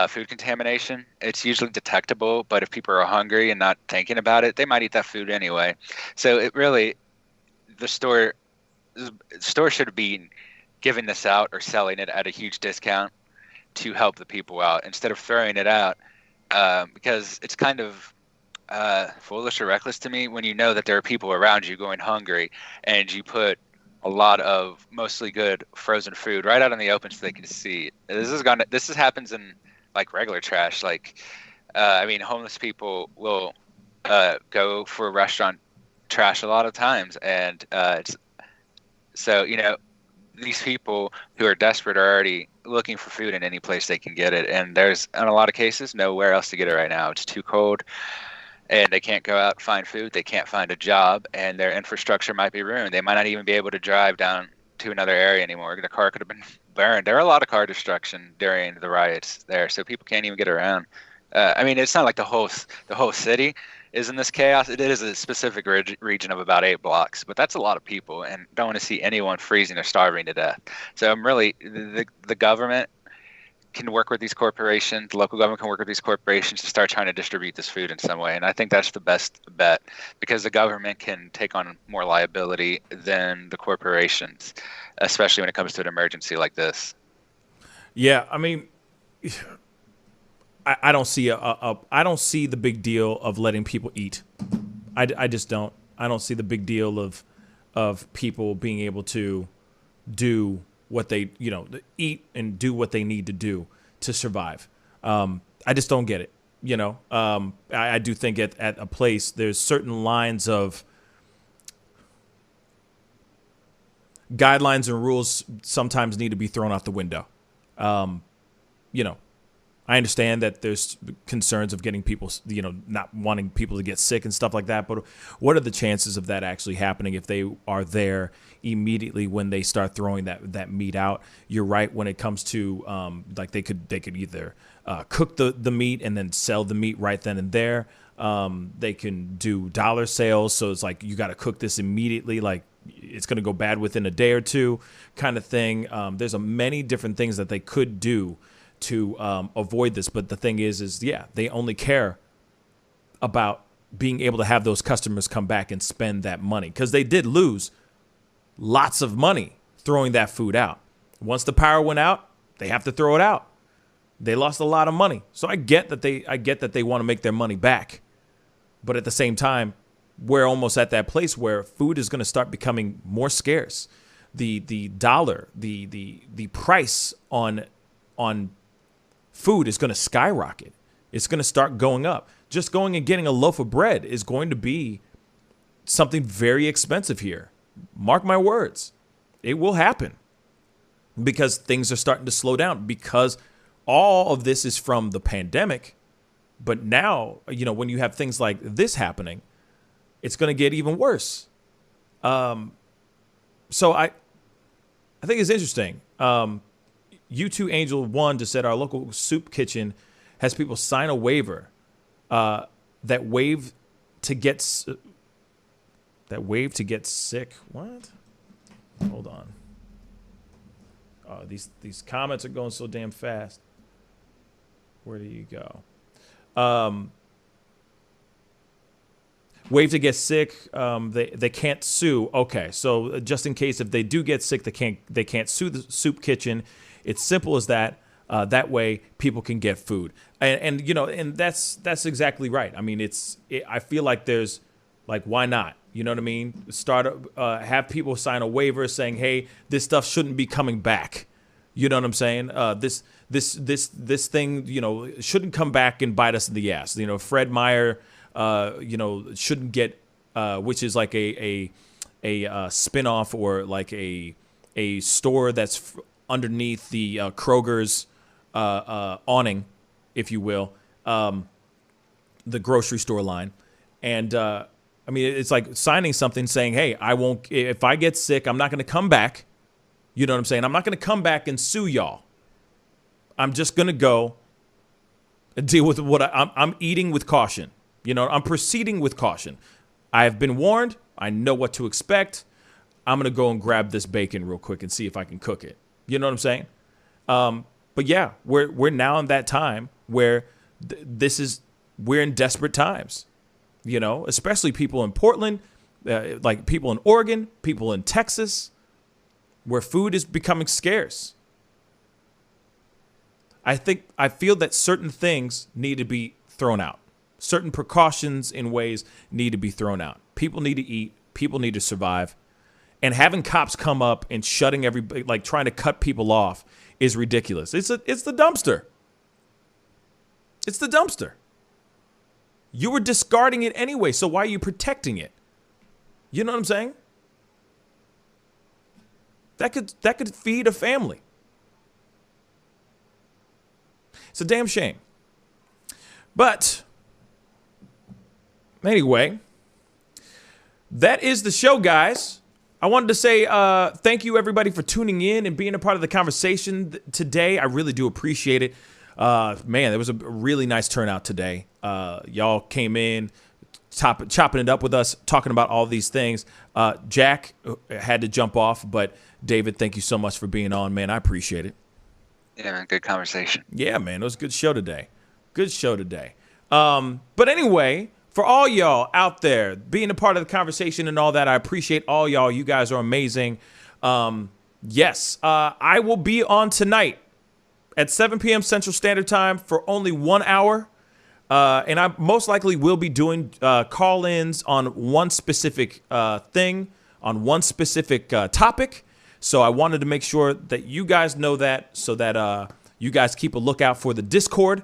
Speaker 10: food contamination. It's usually detectable, but if people are hungry and not thinking about it, they might eat that food anyway. So it really, the store should be giving this out or selling it at a huge discount to help the people out instead of throwing it out, because it's kind of foolish or reckless to me when you know that there are people around you going hungry and you put a lot of mostly good frozen food right out in the open so they can see it. This happens in like regular trash. Like, I mean, homeless people will go for restaurant trash a lot of times, and so these people who are desperate are already looking for food in any place they can get it. And there's, in a lot of cases, nowhere else to get it right now. It's too cold and they can't go out and find food. They can't find a job and their infrastructure might be ruined. They might not even be able to drive down to another area anymore. The car could have been burned. There are a lot of car destruction during the riots there, so people can't even get around. I mean, it's not like the whole city is in this chaos. It is a specific region of about 8 blocks, but that's a lot of people, and don't want to see anyone freezing or starving to death. So I'm really, the government can work with these corporations, the local government can work with these corporations to start trying to distribute this food in some way. And I think that's the best bet, because the government can take on more liability than the corporations, especially when it comes to an emergency like this.
Speaker 1: Yeah, I mean, I don't see I don't see the big deal of letting people eat. I just don't. I don't see the big deal of people being able to do what they, eat and do what they need to do to survive. I just don't get it. I do think at a place there's certain lines of guidelines and rules sometimes need to be thrown out the window. I understand that there's concerns of getting people, not wanting people to get sick and stuff like that. But what are the chances of that actually happening if they are there immediately when they start throwing that meat out? You're right. When it comes to like they could either cook the meat and then sell the meat right then and there. They can do dollar sales. So it's like, you got to cook this immediately. Like, it's going to go bad within a day or two kind of thing. There's many different things that they could do to avoid this. But the thing is they only care about being able to have those customers come back and spend that money, because they did lose lots of money throwing that food out. Once the power went out, they have to throw it out. They lost a lot of money. So I get that they want to make their money back. But at the same time, we're almost at that place where food is going to start becoming more scarce. The dollar, the price on food is going to skyrocket. It's going to start going up. Just going and getting a loaf of bread is going to be something very expensive here. Mark my words. It will happen, because things are starting to slow down, because all of this is from the pandemic. But now, when you have things like this happening, it's going to get even worse. So I think it's interesting. U2 Angel 1 just said our local soup kitchen has people sign a waiver that waive to get sick. What? Hold on. Oh, these comments are going so damn fast. Where do you go? Waive to get sick. They can't sue. Okay, so just in case if they do get sick, they can't sue the soup kitchen. It's simple as that. That way, people can get food, and that's exactly right. I mean, I feel like there's why not? You know what I mean? Have people sign a waiver saying, hey, this stuff shouldn't be coming back. You know what I'm saying? This thing, shouldn't come back and bite us in the ass. Fred Meyer, shouldn't get, which is like a spinoff or like a store that's underneath the Kroger's awning, if you will, the grocery store line. And I mean, it's like signing something saying, hey, I won't, if I get sick, I'm not going to come back. You know what I'm saying? I'm not going to come back and sue y'all. I'm just going to go and deal with what I'm eating with caution. I'm proceeding with caution. I have been warned. I know what to expect. I'm going to go and grab this bacon real quick and see if I can cook it. You know what I'm saying? But yeah, we're now in that time where we're in desperate times. Especially people in Portland, like people in Oregon, people in Texas, where food is becoming scarce. I feel that certain things need to be thrown out. Certain precautions in ways need to be thrown out. People need to eat. People need to survive. And having cops come up and shutting everybody, like trying to cut people off, is ridiculous. It's the dumpster. It's the dumpster. You were discarding it anyway, so why are you protecting it? You know what I'm saying? That could feed a family. It's a damn shame. But anyway, that is the show, guys. I wanted to say thank you, everybody, for tuning in and being a part of the conversation today. I really do appreciate it. Man, there was a really nice turnout today. Y'all came in, chopping it up with us, talking about all these things. Jack had to jump off, but David, thank you so much for being on, man. I appreciate it.
Speaker 10: Yeah, man, good conversation.
Speaker 1: Yeah, man, it was a good show today. Good show today. But anyway, for all y'all out there being a part of the conversation and all that, I appreciate all y'all. You guys are amazing. Yes, I will be on tonight at 7 p.m. Central Standard Time for only 1 hour. And I most likely will be doing call-ins on one specific thing, on one specific topic. So I wanted to make sure that you guys know that, so that you guys keep a lookout for the Discord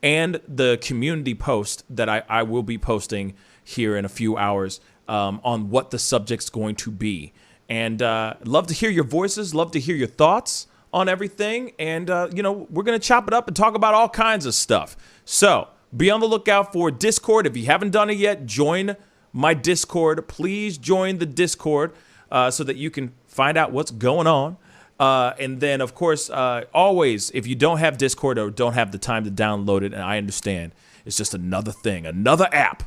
Speaker 1: and the community post that I will be posting here in a few hours on what the subject's going to be. And love to hear your voices, love to hear your thoughts on everything. And, we're going to chop it up and talk about all kinds of stuff. So be on the lookout for Discord. If you haven't done it yet, join my Discord. Please join the Discord so that you can find out what's going on. And then, of course, always, if you don't have Discord or don't have the time to download it, and I understand, it's just another thing, another app.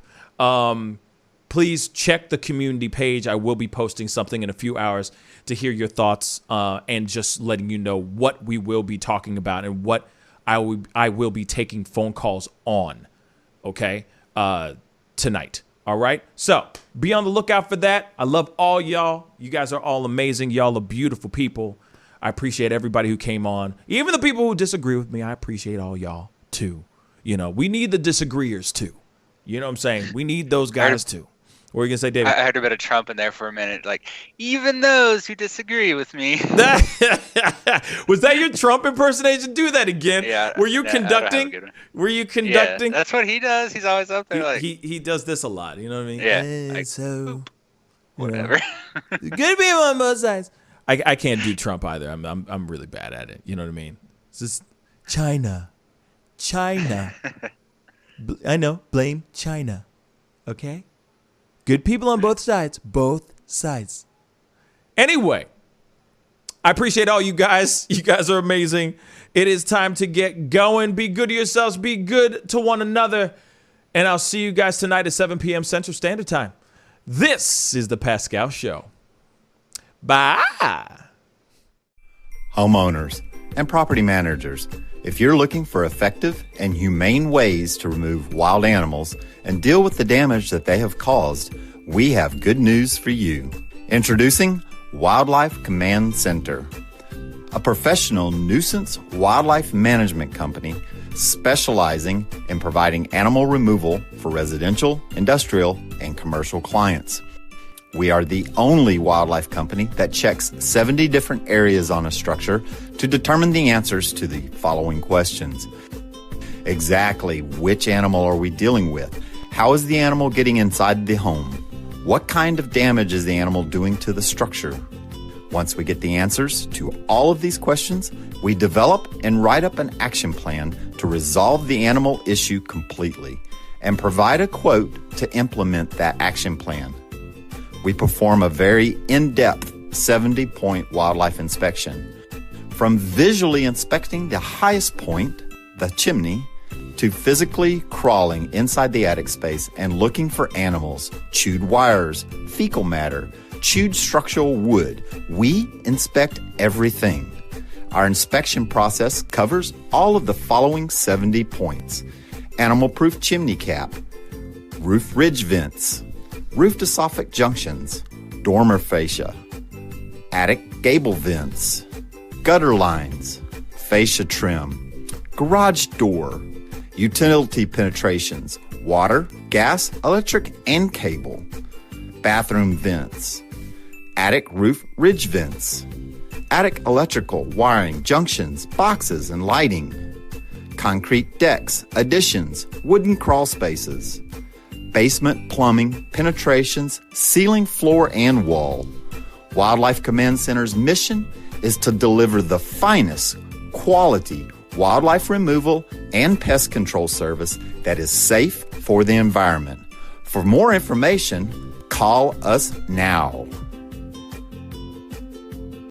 Speaker 1: Please check the community page. I will be posting something in a few hours to hear your thoughts and just letting you know what we will be talking about and what I will be taking phone calls on, okay, tonight. All right? So be on the lookout for that. I love all y'all. You guys are all amazing. Y'all are beautiful people. I appreciate everybody who came on. Even the people who disagree with me, I appreciate all y'all, too. We need the disagreeers, too. You know what I'm saying? We need those guys, too. What are you going to say, David?
Speaker 10: I heard a bit of Trump in there for a minute. Like, even those who disagree with me.
Speaker 1: Was that your Trump impersonation? Do that again.
Speaker 10: Yeah.
Speaker 1: Were you conducting?
Speaker 10: Yeah, that's what he does. He's always up there.
Speaker 1: He does this a lot. You know what I mean?
Speaker 10: Yeah.
Speaker 1: So,
Speaker 10: whatever.
Speaker 1: Good people on both sides. I can't do Trump either. I'm really bad at it. You know what I mean? It's just China. I know. Blame China. Okay? Good people on both sides. Both sides. Anyway, I appreciate all you guys. You guys are amazing. It is time to get going. Be good to yourselves. Be good to one another. And I'll see you guys tonight at 7 p.m. Central Standard Time. This is The Pascal Show. Bye.
Speaker 16: Homeowners and property managers, if you're looking for effective and humane ways to remove wild animals and deal with the damage that they have caused, we have good news for you. Introducing Wildlife Command Center, a professional nuisance wildlife management company specializing in providing animal removal for residential, industrial, and commercial clients. We are the only wildlife company that checks 70 different areas on a structure to determine the answers to the following questions. Exactly which animal are we dealing with? How is the animal getting inside the home? What kind of damage is the animal doing to the structure? Once we get the answers to all of these questions, we develop and write up an action plan to resolve the animal issue completely and provide a quote to implement that action plan. We perform a very in-depth 70-point wildlife inspection. From visually inspecting the highest point, the chimney, to physically crawling inside the attic space and looking for animals, chewed wires, fecal matter, chewed structural wood. We inspect everything. Our inspection process covers all of the following 70 points: animal-proof chimney cap, roof ridge vents, roof to soffit junctions, dormer fascia, attic gable vents, gutter lines, fascia trim, garage door, utility penetrations, water, gas, electric, and cable, bathroom vents, attic roof ridge vents, attic electrical, wiring, junctions, boxes, and lighting, concrete decks, additions, wooden crawl spaces, basement plumbing, penetrations, ceiling, floor, and wall. Wildlife Command Center's mission is to deliver the finest quality wildlife removal and pest control service that is safe for the environment. For more information, call us now.